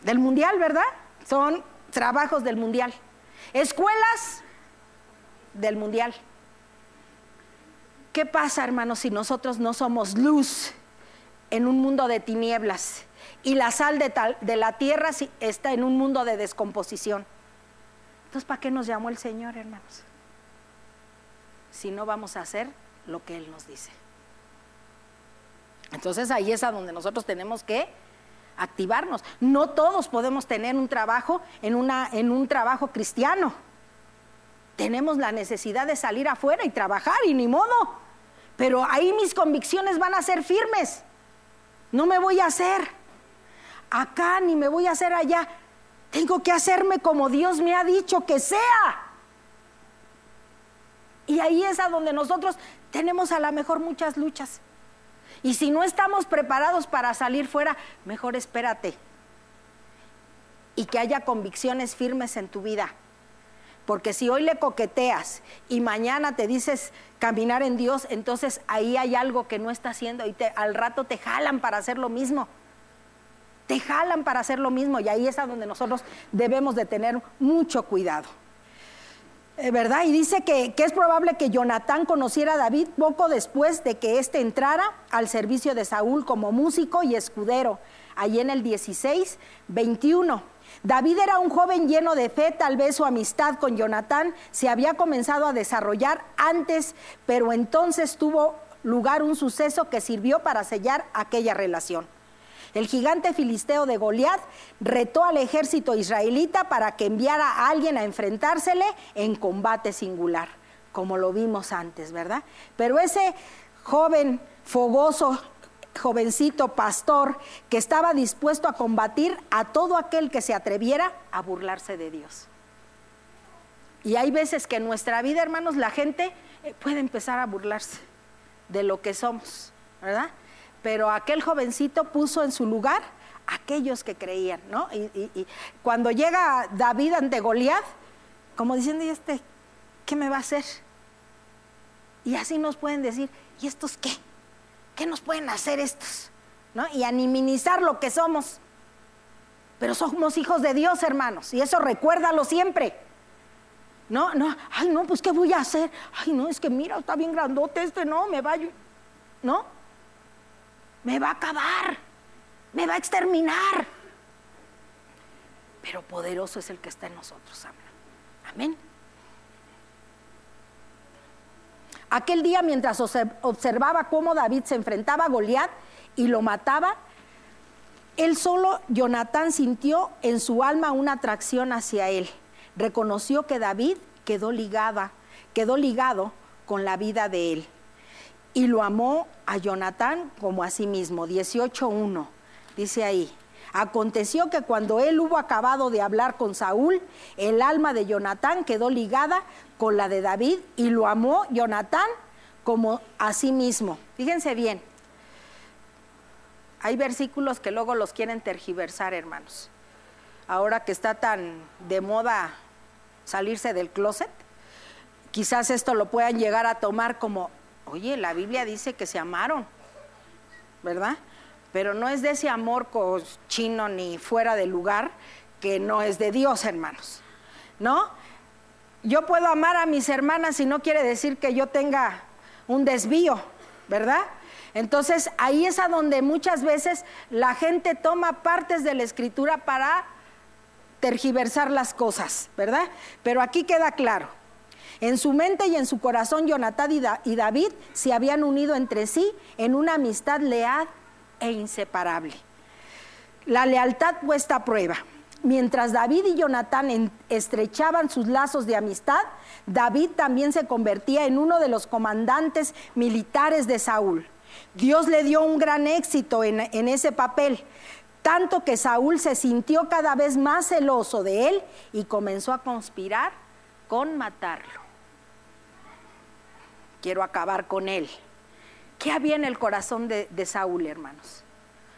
Del mundial, ¿verdad? Son trabajos del mundial. Escuelas del mundial. ¿Qué pasa, hermanos, si nosotros no somos luz en un mundo de tinieblas y la sal de la tierra está en un mundo de descomposición? Entonces, ¿para qué nos llamó el Señor, hermanos? Si no vamos a hacer lo que Él nos dice. Entonces ahí es a donde nosotros tenemos que activarnos. No todos podemos tener un trabajo en un trabajo cristiano. Tenemos la necesidad de salir afuera y trabajar y ni modo. Pero ahí mis convicciones van a ser firmes. No me voy a hacer acá ni me voy a hacer allá. Tengo que hacerme como Dios me ha dicho que sea. Y ahí es a donde nosotros tenemos a lo mejor muchas luchas. Y si no estamos preparados para salir fuera, mejor espérate. Y que haya convicciones firmes en tu vida. Porque si hoy le coqueteas y mañana te dices caminar en Dios, entonces ahí hay algo que no está haciendo y al rato te jalan para hacer lo mismo. Te jalan para hacer lo mismo y ahí es a donde nosotros debemos de tener mucho cuidado. ¿Verdad? Y dice que es probable que Jonatán conociera a David poco después de que éste entrara al servicio de Saúl como músico y escudero, allí en el 16:21. David era un joven lleno de fe, tal vez su amistad con Jonatán se había comenzado a desarrollar antes, pero entonces tuvo lugar un suceso que sirvió para sellar aquella relación. El gigante filisteo de Goliat retó al ejército israelita para que enviara a alguien a enfrentársele en combate singular, como lo vimos antes, ¿verdad? Pero ese joven fogoso, jovencito pastor que estaba dispuesto a combatir a todo aquel que se atreviera a burlarse de Dios. Y hay veces que en nuestra vida, hermanos, la gente puede empezar a burlarse de lo que somos, ¿verdad? Pero aquel jovencito puso en su lugar a aquellos que creían, ¿no? Y cuando llega David ante Goliat, como diciendo, ¿y qué me va a hacer? Y así nos pueden decir, ¿y estos qué? ¿Qué nos pueden hacer estos? ¿No? Y a minimizar lo que somos. Pero somos hijos de Dios, hermanos, y eso recuérdalo siempre. No, ay no, pues ¿qué voy a hacer? Ay no, es que mira, está bien grandote no, me va a... ¿No? Me va a acabar, me va a exterminar. Pero poderoso es el que está en nosotros, amén. Aquel día, mientras observaba cómo David se enfrentaba a Goliat y lo mataba, él solo, Jonatán, sintió en su alma una atracción hacia él. Reconoció que David quedó ligado con la vida de él. Y lo amó a Jonatán como a sí mismo. 18:1, dice ahí. Aconteció que cuando él hubo acabado de hablar con Saúl, el alma de Jonatán quedó ligada con la de David y lo amó Jonatán como a sí mismo. Fíjense bien, hay versículos que luego los quieren tergiversar, hermanos. Ahora que está tan de moda salirse del closet, quizás esto lo puedan llegar a tomar como, oye, la Biblia dice que se amaron, ¿verdad? Pero no es de ese amor cochino ni fuera de lugar, que no es de Dios, hermanos, ¿no? Yo puedo amar a mis hermanas y no quiere decir que yo tenga un desvío, ¿verdad? Entonces ahí es a donde muchas veces la gente toma partes de la Escritura para tergiversar las cosas, ¿verdad? Pero aquí queda claro. En su mente y en su corazón, Jonatán y David se habían unido entre sí en una amistad leal e inseparable. La lealtad puesta a prueba. Mientras David y Jonatán estrechaban sus lazos de amistad, David también se convertía en uno de los comandantes militares de Saúl. Dios le dio un gran éxito en ese papel, tanto que Saúl se sintió cada vez más celoso de él y comenzó a conspirar con matarlo. Quiero acabar con él. ¿Qué había en el corazón de Saúl, hermanos?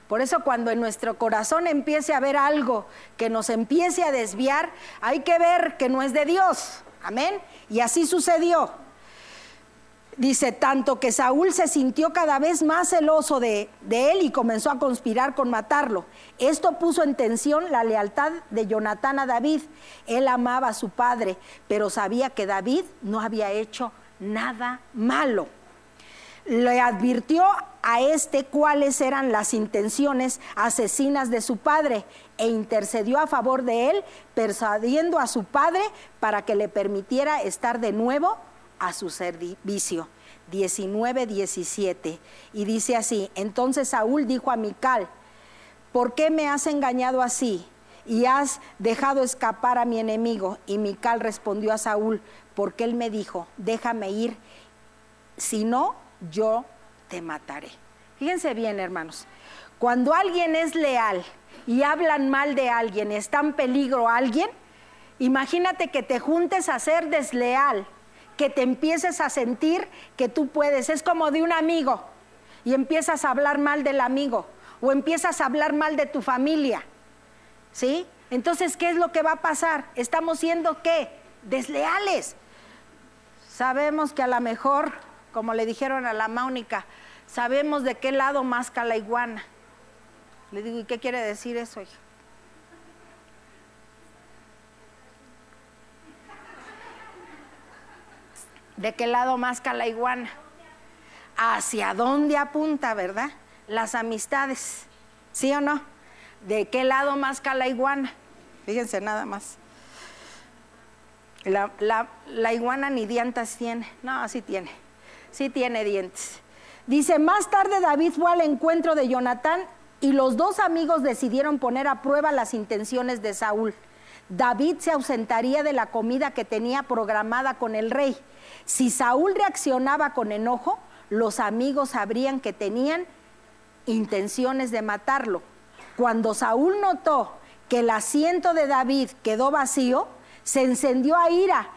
Por eso cuando en nuestro corazón empiece a haber algo que nos empiece a desviar, hay que ver que no es de Dios. Amén. Y así sucedió. Dice, tanto que Saúl se sintió cada vez más celoso de él y comenzó a conspirar con matarlo. Esto puso en tensión la lealtad de Jonatán a David. Él amaba a su padre, pero sabía que David no había hecho nada malo. Le advirtió a cuáles eran las intenciones asesinas de su padre e intercedió a favor de él, persuadiendo a su padre para que le permitiera estar de nuevo a su servicio. 19:17, y dice así: entonces Saúl dijo a Mical, ¿por qué me has engañado así y has dejado escapar a mi enemigo? Y Mical respondió a Saúl, porque él me dijo, déjame ir, si no, yo te mataré. Fíjense bien, hermanos, cuando alguien es leal y hablan mal de alguien, está en peligro alguien, imagínate que te juntes a ser desleal, que te empieces a sentir que tú puedes, es como de un amigo y empiezas a hablar mal del amigo o empiezas a hablar mal de tu familia, ¿sí? Entonces, ¿qué es lo que va a pasar? Estamos siendo, ¿qué? Desleales. Sabemos que a lo mejor, como le dijeron a la Mónica, sabemos de qué lado masca la iguana. Le digo, ¿y qué quiere decir eso, hija? ¿De qué lado masca la iguana? ¿Hacia dónde apunta, verdad? Las amistades, ¿sí o no? ¿De qué lado masca la iguana? Fíjense nada más. La iguana ni dientes tiene. No, sí tiene dientes. Dice, más tarde David fue al encuentro de Jonatán y los dos amigos decidieron poner a prueba las intenciones de Saúl. David se ausentaría de la comida que tenía programada con el rey. Si Saúl reaccionaba con enojo, los amigos sabrían que tenían intenciones de matarlo. Cuando Saúl notó que el asiento de David quedó vacío, se encendió a ira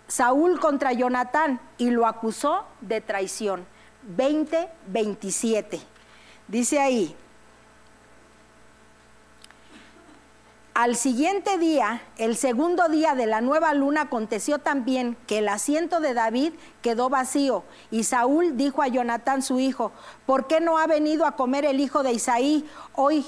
Saúl contra Jonatán y lo acusó de traición. 20:27. Dice ahí, al siguiente día, el segundo día de la nueva luna, aconteció también que el asiento de David quedó vacío. Y Saúl dijo a Jonatán su hijo, ¿por qué no ha venido a comer el hijo de Isaí hoy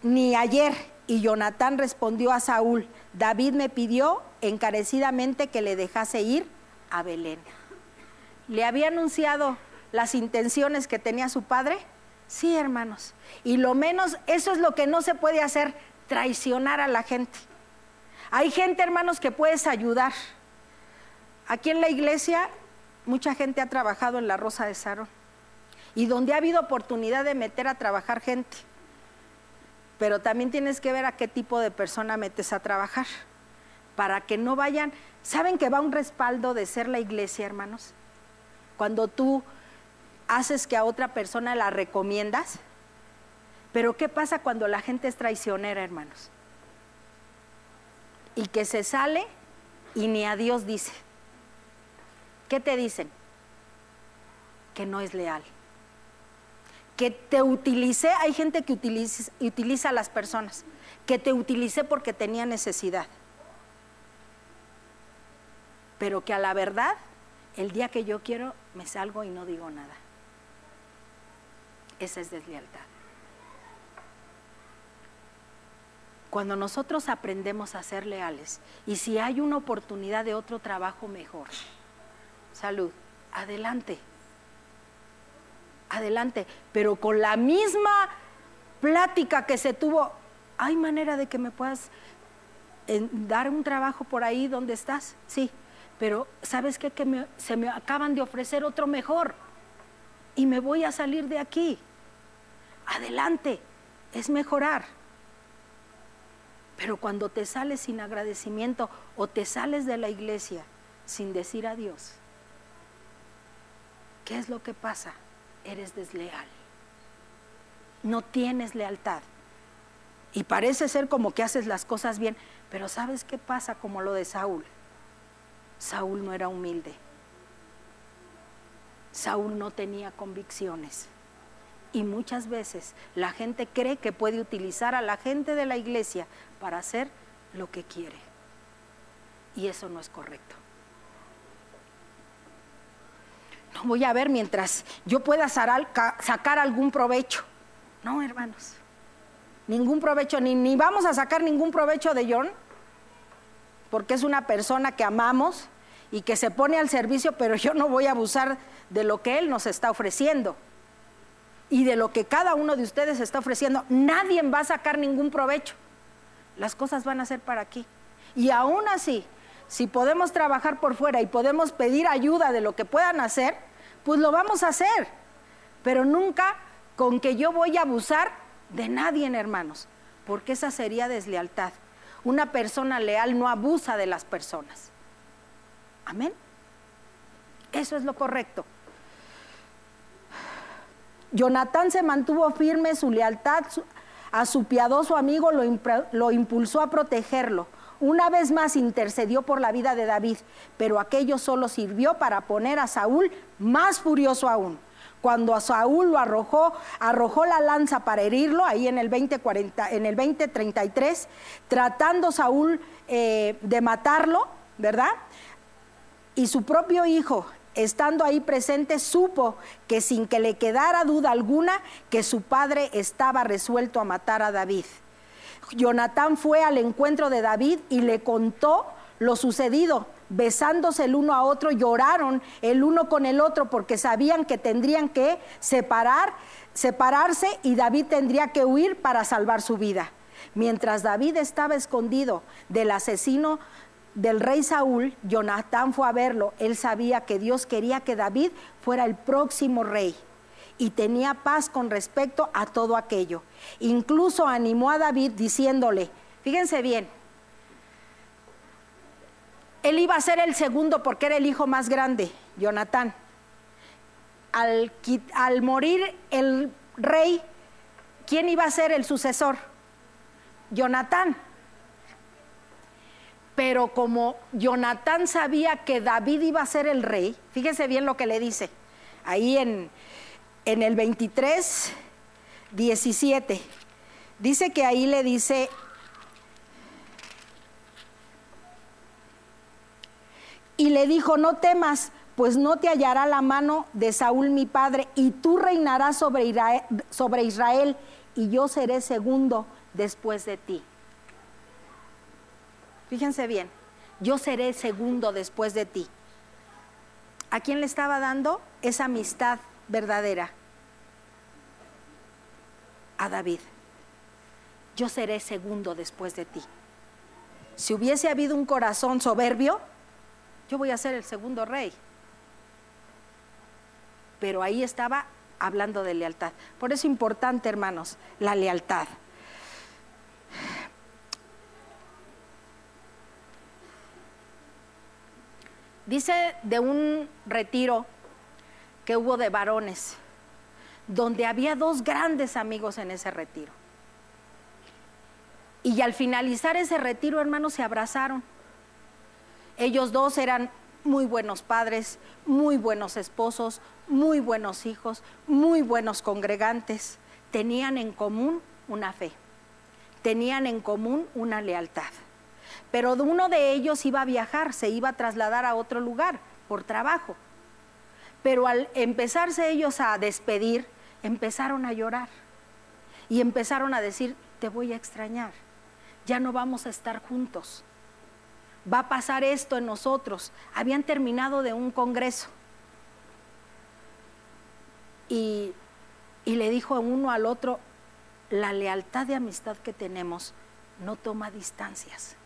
ni ayer? Y Jonatán respondió a Saúl, David me pidió encarecidamente que le dejase ir a Belén. ¿Le había anunciado las intenciones que tenía su padre? Sí, hermanos. Y lo menos, eso es lo que no se puede hacer, traicionar a la gente. Hay gente, hermanos, que puedes ayudar. Aquí en la iglesia mucha gente ha trabajado en la Rosa de Sharon y donde ha habido oportunidad de meter a trabajar gente, pero también tienes que ver a qué tipo de persona metes a trabajar, para que no vayan. ¿Saben que va un respaldo de ser la iglesia, hermanos? Cuando tú haces que a otra persona la recomiendas. Pero ¿qué pasa cuando la gente es traicionera, hermanos? Y que se sale y ni a Dios dice. ¿Qué te dicen? Que no es leal. Que te utilicé. Hay gente que utiliza a las personas. Que te utilicé porque tenía necesidad. Pero que a la verdad, el día que yo quiero, me salgo y no digo nada. Esa es deslealtad. Cuando nosotros aprendemos a ser leales, y si hay una oportunidad de otro trabajo mejor, salud, adelante, adelante, pero con la misma plática que se tuvo, ¿hay manera de que me puedas dar un trabajo por ahí donde estás? Sí, pero ¿sabes qué? Se me acaban de ofrecer otro mejor y me voy a salir de aquí. Adelante, es mejorar. Pero cuando te sales sin agradecimiento o te sales de la iglesia sin decir adiós, ¿qué es lo que pasa? Eres desleal. No tienes lealtad. Y parece ser como que haces las cosas bien, pero ¿sabes qué pasa? Como lo de Saúl. Saúl no era humilde. Saúl no tenía convicciones. Y muchas veces la gente cree que puede utilizar a la gente de la iglesia para hacer lo que quiere. Y eso no es correcto. No voy a ver mientras yo pueda sacar algún provecho. No, hermanos. Ningún provecho, ni vamos a sacar ningún provecho de John, porque es una persona que amamos y que se pone al servicio, pero yo no voy a abusar de lo que él nos está ofreciendo. Y de lo que cada uno de ustedes está ofreciendo, nadie va a sacar ningún provecho. Las cosas van a ser para aquí. Y aún así, si podemos trabajar por fuera y podemos pedir ayuda de lo que puedan hacer, pues lo vamos a hacer. Pero nunca con que yo voy a abusar de nadie, hermanos, porque esa sería deslealtad. Una persona leal no abusa de las personas. Amén. Eso es lo correcto. Jonatán se mantuvo firme, su lealtad a su piadoso amigo lo impulsó a protegerlo. Una vez más intercedió por la vida de David, pero aquello solo sirvió para poner a Saúl más furioso aún. Cuando a Saúl lo arrojó la lanza para herirlo, ahí en el 20:33, tratando Saúl de matarlo, ¿verdad? Y su propio hijo, estando ahí presente, supo que sin que le quedara duda alguna, que su padre estaba resuelto a matar a David. Jonatán fue al encuentro de David y le contó lo sucedido. Besándose el uno a otro, lloraron el uno con el otro porque sabían que tendrían que separarse y David tendría que huir para salvar su vida. Mientras David estaba escondido del asesino del rey Saúl, Jonatán fue a verlo. Él sabía que Dios quería que David fuera el próximo rey y tenía paz con respecto a todo aquello. Incluso animó a David diciéndole, fíjense bien, él iba a ser el segundo porque era el hijo más grande, Jonatán. Al morir el rey, ¿quién iba a ser el sucesor? Jonatán. Pero como Jonatán sabía que David iba a ser el rey, fíjense bien lo que le dice, ahí en el 23:17, dice que ahí le dice, y le dijo, no temas, pues no te hallará la mano de Saúl mi padre, y tú reinarás sobre Israel, y yo seré segundo después de ti. Fíjense bien, yo seré segundo después de ti. ¿A quién le estaba dando esa amistad verdadera? A David. Yo seré segundo después de ti. Si hubiese habido un corazón soberbio, yo voy a ser el segundo rey. pero ahí estaba hablando de lealtad. Por eso es importante, hermanos, la lealtad. Dice de un retiro que hubo de varones, donde había 2 grandes amigos en ese retiro. Y al finalizar ese retiro, hermanos, se abrazaron. Ellos 2 eran muy buenos padres, muy buenos esposos, muy buenos hijos, muy buenos congregantes. Tenían en común una fe, tenían en común una lealtad. Pero uno de ellos iba a viajar, se iba a trasladar a otro lugar por trabajo. Pero al empezarse ellos a despedir, empezaron a llorar y empezaron a decir: te voy a extrañar, ya no vamos a estar juntos, va a pasar esto en nosotros. Habían terminado de un congreso y le dijo uno al otro: la lealtad de amistad que tenemos no toma distancias,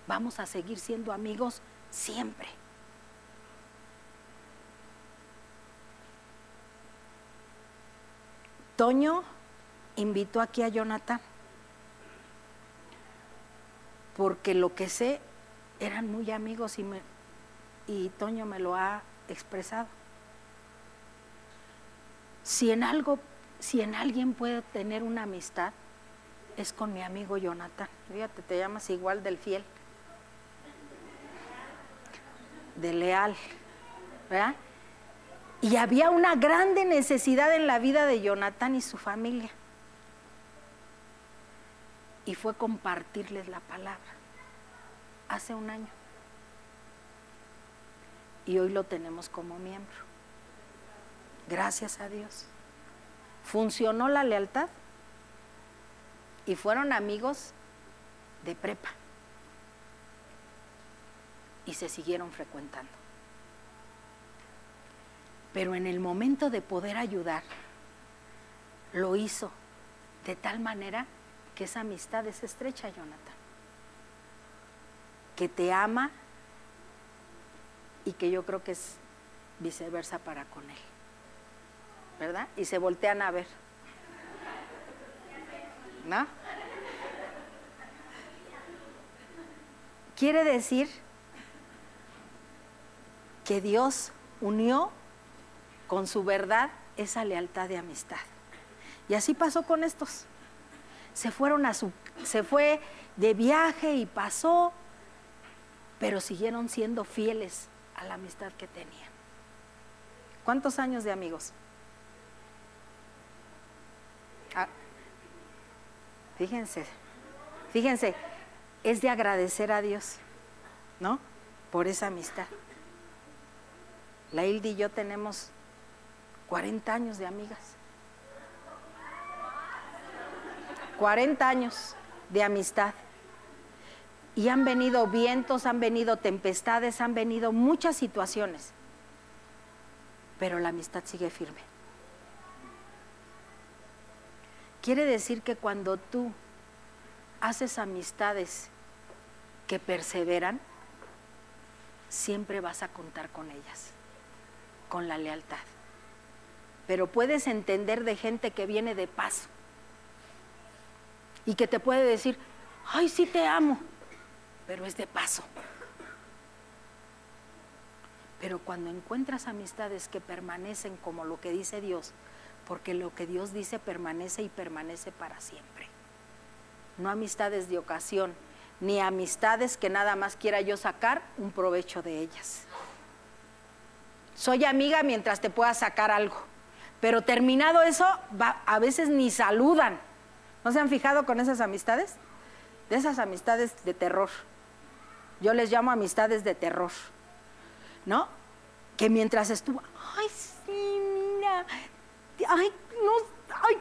vamos a seguir siendo amigos siempre. Toño invitó aquí a Jonathan porque lo que sé, eran muy amigos y Toño me lo ha expresado. Si en alguien puede tener una amistad, es con mi amigo Jonathan. Fíjate, te llamas igual del fiel, de leal, ¿verdad? Y había una grande necesidad en la vida de Jonathan y su familia. Y fue compartirles la palabra hace un año. Y hoy lo tenemos como miembro. Gracias a Dios. Funcionó la lealtad y fueron amigos de prepa. Y se siguieron frecuentando. Pero en el momento de poder ayudar, lo hizo de tal manera que esa amistad es estrecha, Jonathan, que te ama y que yo creo que es viceversa para con él, ¿verdad? Y se voltean a ver, ¿no? Quiere decir que Dios unió con su verdad esa lealtad de amistad. Y así pasó con estos. Se fue de viaje y pasó, pero siguieron siendo fieles a la amistad que tenían. ¿Cuántos años de amigos? Fíjense, es de agradecer a Dios, ¿no? Por esa amistad. La Hilda y yo tenemos 40 años de amigas. 40 años de amistad. Y han venido vientos, han venido tempestades, han venido muchas situaciones. Pero la amistad sigue firme. Quiere decir que cuando tú haces amistades que perseveran, siempre vas a contar con ellas, con la lealtad. Pero puedes entender de gente que viene de paso y que te puede decir: ay, sí te amo, pero es de paso. Pero cuando encuentras amistades que permanecen como lo que dice Dios, porque lo que Dios dice permanece y permanece para siempre. No amistades de ocasión, ni amistades que nada más quiera yo sacar un provecho de ellas. Soy amiga mientras te pueda sacar algo, pero terminado eso, a veces ni saludan. ¿No se han fijado con esas amistades? De esas amistades de terror. Yo les llamo amistades de terror, ¿no? Que mientras estuvo, ay, sí, mira, ay, no, ay,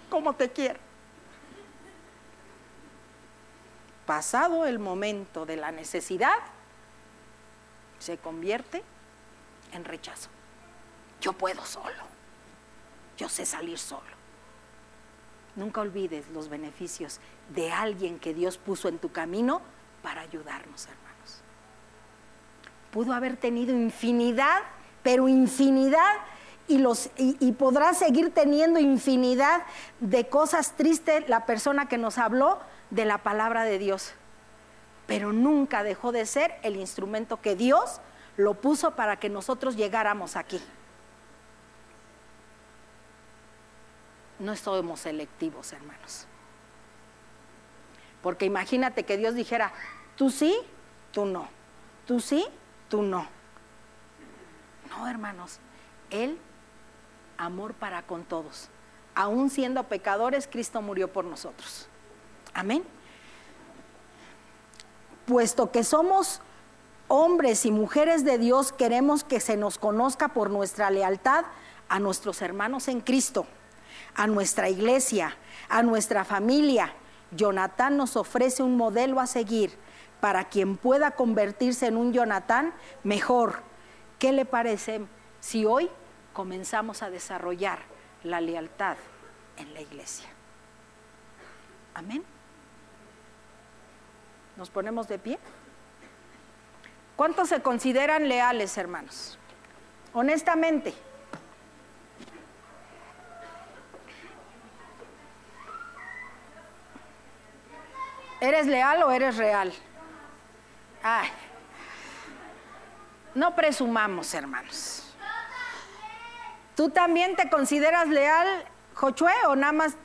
cómo te quiero. Pasado el momento de la necesidad, se convierte en rechazo. Yo puedo solo, yo sé salir solo. Nunca olvides los beneficios de alguien que Dios puso en tu camino para ayudarnos, hermanos. Pudo haber tenido infinidad, pero infinidad, y podrá seguir teniendo infinidad de cosas tristes la persona que nos habló de la palabra de Dios, pero nunca dejó de ser el instrumento que Dios lo puso para que nosotros llegáramos aquí. No somos selectivos, hermanos, porque imagínate que Dios dijera, tú sí, tú no, tú sí, tú no. No, hermanos, Él, amor para con todos, aún siendo pecadores, Cristo murió por nosotros. Amén. Puesto que somos hombres y mujeres de Dios, queremos que se nos conozca por nuestra lealtad a nuestros hermanos en Cristo, a nuestra iglesia, a nuestra familia. Jonatán nos ofrece un modelo a seguir para quien pueda convertirse en un Jonatán mejor. ¿Qué le parece si hoy comenzamos a desarrollar la lealtad en la iglesia? Amén. ¿Nos ponemos de pie? ¿Cuántos se consideran leales, hermanos? Honestamente. ¿Eres leal o eres real? Ay, no presumamos, hermanos. ¿Tú también te consideras leal, Josué, o nada más?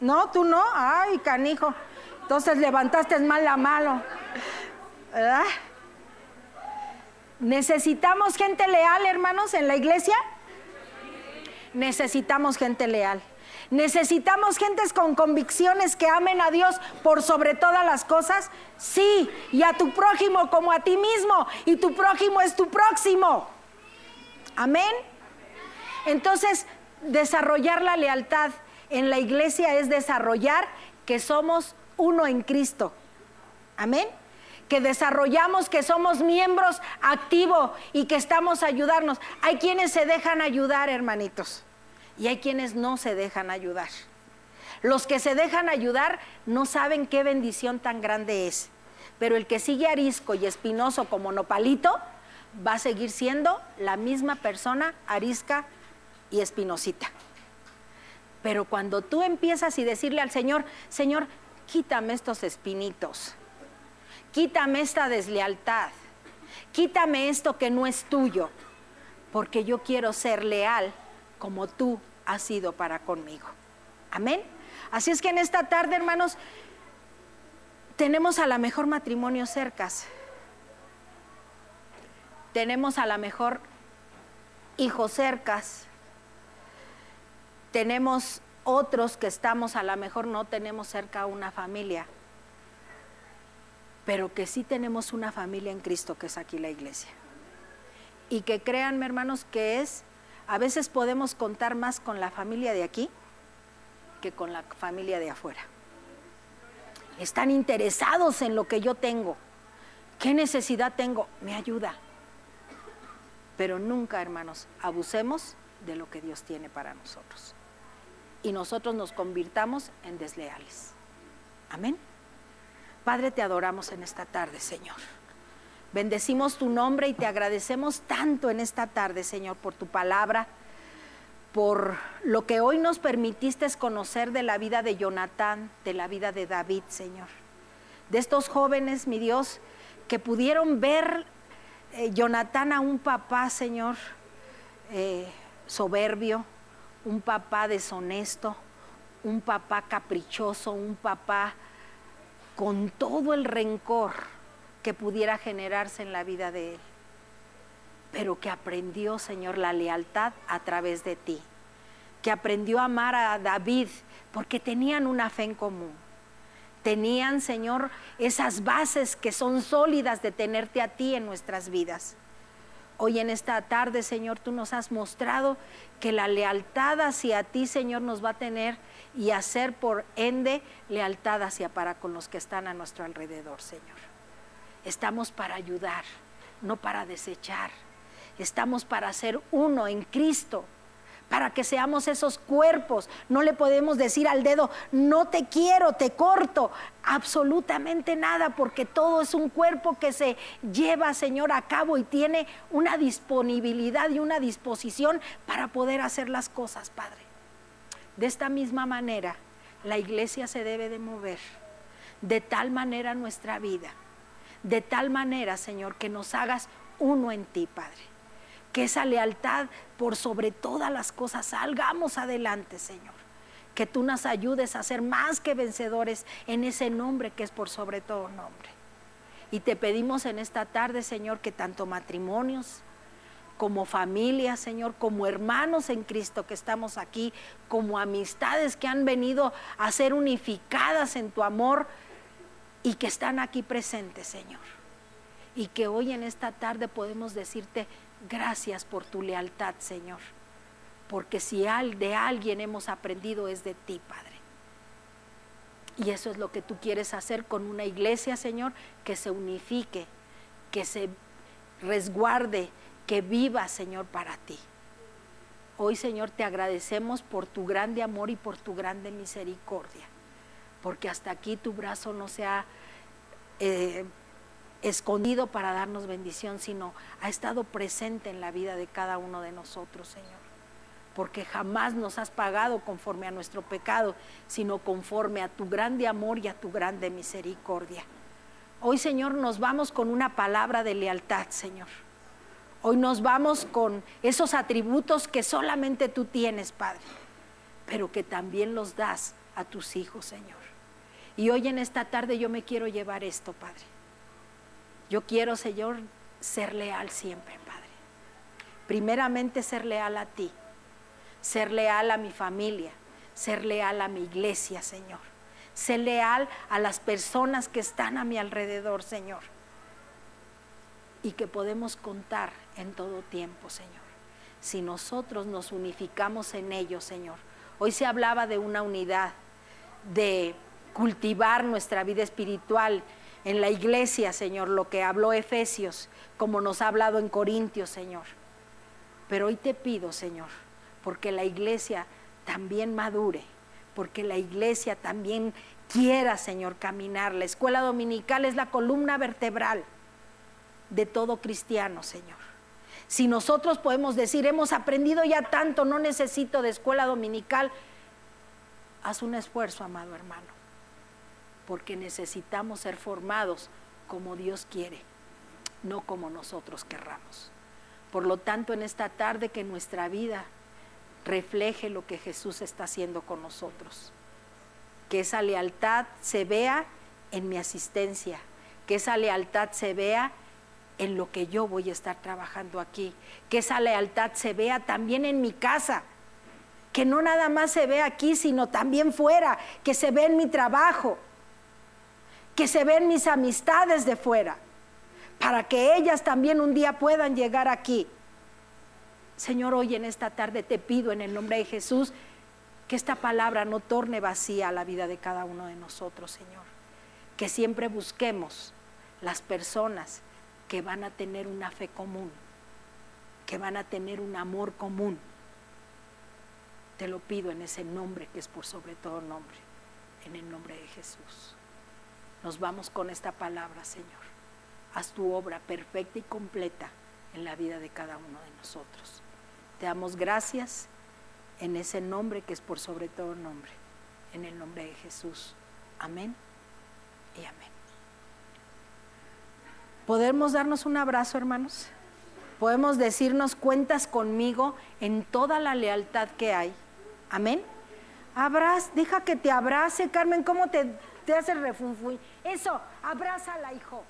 No, tú no. Ay, canijo. Entonces levantaste mal la mano, ¿verdad? ¿Necesitamos gente leal, hermanos, en la iglesia? Necesitamos gente leal. ¿Necesitamos gentes con convicciones que amen a Dios por sobre todas las cosas? Sí, y a tu prójimo como a ti mismo, y tu prójimo es tu próximo. Amén. Entonces, desarrollar la lealtad en la iglesia es desarrollar que somos uno en Cristo. Amén. Que desarrollamos que somos miembros activos y que estamos a ayudarnos. Hay quienes se dejan ayudar, hermanitos, y hay quienes no se dejan ayudar. Los que se dejan ayudar no saben qué bendición tan grande es, pero el que sigue arisco y espinoso como nopalito va a seguir siendo la misma persona arisca y espinosita. Pero cuando tú empiezas y decirle al Señor, Señor, quítame estos espinitos, quítame esta deslealtad, quítame esto que no es tuyo, porque yo quiero ser leal como tú has sido para conmigo. Amén. Así es que en esta tarde, hermanos, tenemos a la mejor matrimonio cercas, tenemos a la mejor hijos cercas, tenemos otros que estamos, a lo mejor no tenemos cerca una familia, pero que sí tenemos una familia en Cristo, que es aquí la iglesia. Y que créanme, hermanos, que a veces podemos contar más con la familia de aquí que con la familia de afuera. Están interesados en lo que yo tengo. ¿Qué necesidad tengo? Me ayuda. Pero nunca, hermanos, abusemos de lo que Dios tiene para nosotros y nosotros nos convirtamos en desleales. Amén. Padre, te adoramos en esta tarde, Señor. Bendecimos tu nombre y te agradecemos tanto en esta tarde, Señor, por tu palabra, por lo que hoy nos permitiste conocer de la vida de Jonatán, de la vida de David, Señor. De estos jóvenes, mi Dios, que pudieron ver Jonatán a un papá, Señor, soberbio, un papá deshonesto, un papá caprichoso, un papá con todo el rencor que pudiera generarse en la vida de él, pero que aprendió, Señor, la lealtad a través de ti, que aprendió a amar a David porque tenían una fe en común, tenían, Señor, esas bases que son sólidas de tenerte a ti en nuestras vidas. Hoy en esta tarde, Señor, tú nos has mostrado que la lealtad hacia ti, Señor, nos va a tener y hacer por ende lealtad hacia para con los que están a nuestro alrededor, Señor. Estamos para ayudar, no para desechar. Estamos para ser uno en Cristo, para que seamos esos cuerpos. No le podemos decir al dedo, no te quiero, te corto, absolutamente nada, porque todo es un cuerpo que se lleva, Señor, a cabo y tiene una disponibilidad y una disposición para poder hacer las cosas, Padre. De esta misma manera, la iglesia se debe de mover, de tal manera nuestra vida, de tal manera, Señor, que nos hagas uno en ti, Padre. Que esa lealtad por sobre todas las cosas salgamos adelante, Señor. Que tú nos ayudes a ser más que vencedores en ese nombre que es por sobre todo nombre. Y te pedimos en esta tarde, Señor, que tanto matrimonios como familias, Señor, como hermanos en Cristo que estamos aquí, como amistades que han venido a ser unificadas en tu amor y que están aquí presentes, Señor. Y que hoy en esta tarde podemos decirte gracias por tu lealtad, Señor. Porque si de alguien hemos aprendido es de ti, Padre. Y eso es lo que tú quieres hacer con una iglesia, Señor, que se unifique, que se resguarde, que viva, Señor, para ti. Hoy, Señor, te agradecemos por tu grande amor y por tu grande misericordia, porque hasta aquí tu brazo no se ha escondido para darnos bendición, sino ha estado presente en la vida de cada uno de nosotros, Señor. Porque jamás nos has pagado conforme a nuestro pecado, sino conforme a tu grande amor y a tu grande misericordia. Hoy, Señor, nos vamos con una palabra de lealtad, Señor. Hoy nos vamos con esos atributos que solamente tú tienes, Padre, pero que también los das a tus hijos, Señor. Y hoy en esta tarde yo me quiero llevar esto, Padre. Yo quiero, Señor, ser leal siempre, Padre. Primeramente ser leal a ti, ser leal a mi familia, ser leal a mi iglesia, Señor. Ser leal a las personas que están a mi alrededor, Señor. Y que podemos contar en todo tiempo, Señor. Si nosotros nos unificamos en ellos, Señor. Hoy se hablaba de una unidad, de cultivar nuestra vida espiritual en la iglesia, Señor, lo que habló Efesios, como nos ha hablado en Corintios, Señor. Pero hoy te pido, Señor, porque la iglesia también madure, porque la iglesia también quiera, Señor, caminar. La escuela dominical es la columna vertebral de todo cristiano, Señor. Si nosotros podemos decir, hemos aprendido ya tanto, no necesito de escuela dominical, haz un esfuerzo, amado hermano, porque necesitamos ser formados como Dios quiere, no como nosotros querramos. Por lo tanto, en esta tarde que nuestra vida refleje lo que Jesús está haciendo con nosotros. Que esa lealtad se vea en mi asistencia, que esa lealtad se vea en lo que yo voy a estar trabajando aquí, que esa lealtad se vea también en mi casa, que no nada más se vea aquí, sino también fuera, que se vea en mi trabajo, que se vean mis amistades de fuera, para que ellas también un día puedan llegar aquí. Señor, hoy en esta tarde te pido en el nombre de Jesús que esta palabra no torne vacía a la vida de cada uno de nosotros, Señor. Que siempre busquemos las personas que van a tener una fe común, que van a tener un amor común. Te lo pido en ese nombre que es por sobre todo nombre, en el nombre de Jesús. Nos vamos con esta palabra, Señor. Haz tu obra perfecta y completa en la vida de cada uno de nosotros. Te damos gracias en ese nombre que es por sobre todo nombre, en el nombre de Jesús. Amén y amén. ¿Podemos darnos un abrazo, hermanos? ¿Podemos decirnos cuentas conmigo en toda la lealtad que hay? Amén. Deja que te abrace, Carmen. ¿Cómo te hace refunfuy? Eso, abrázala, hijo.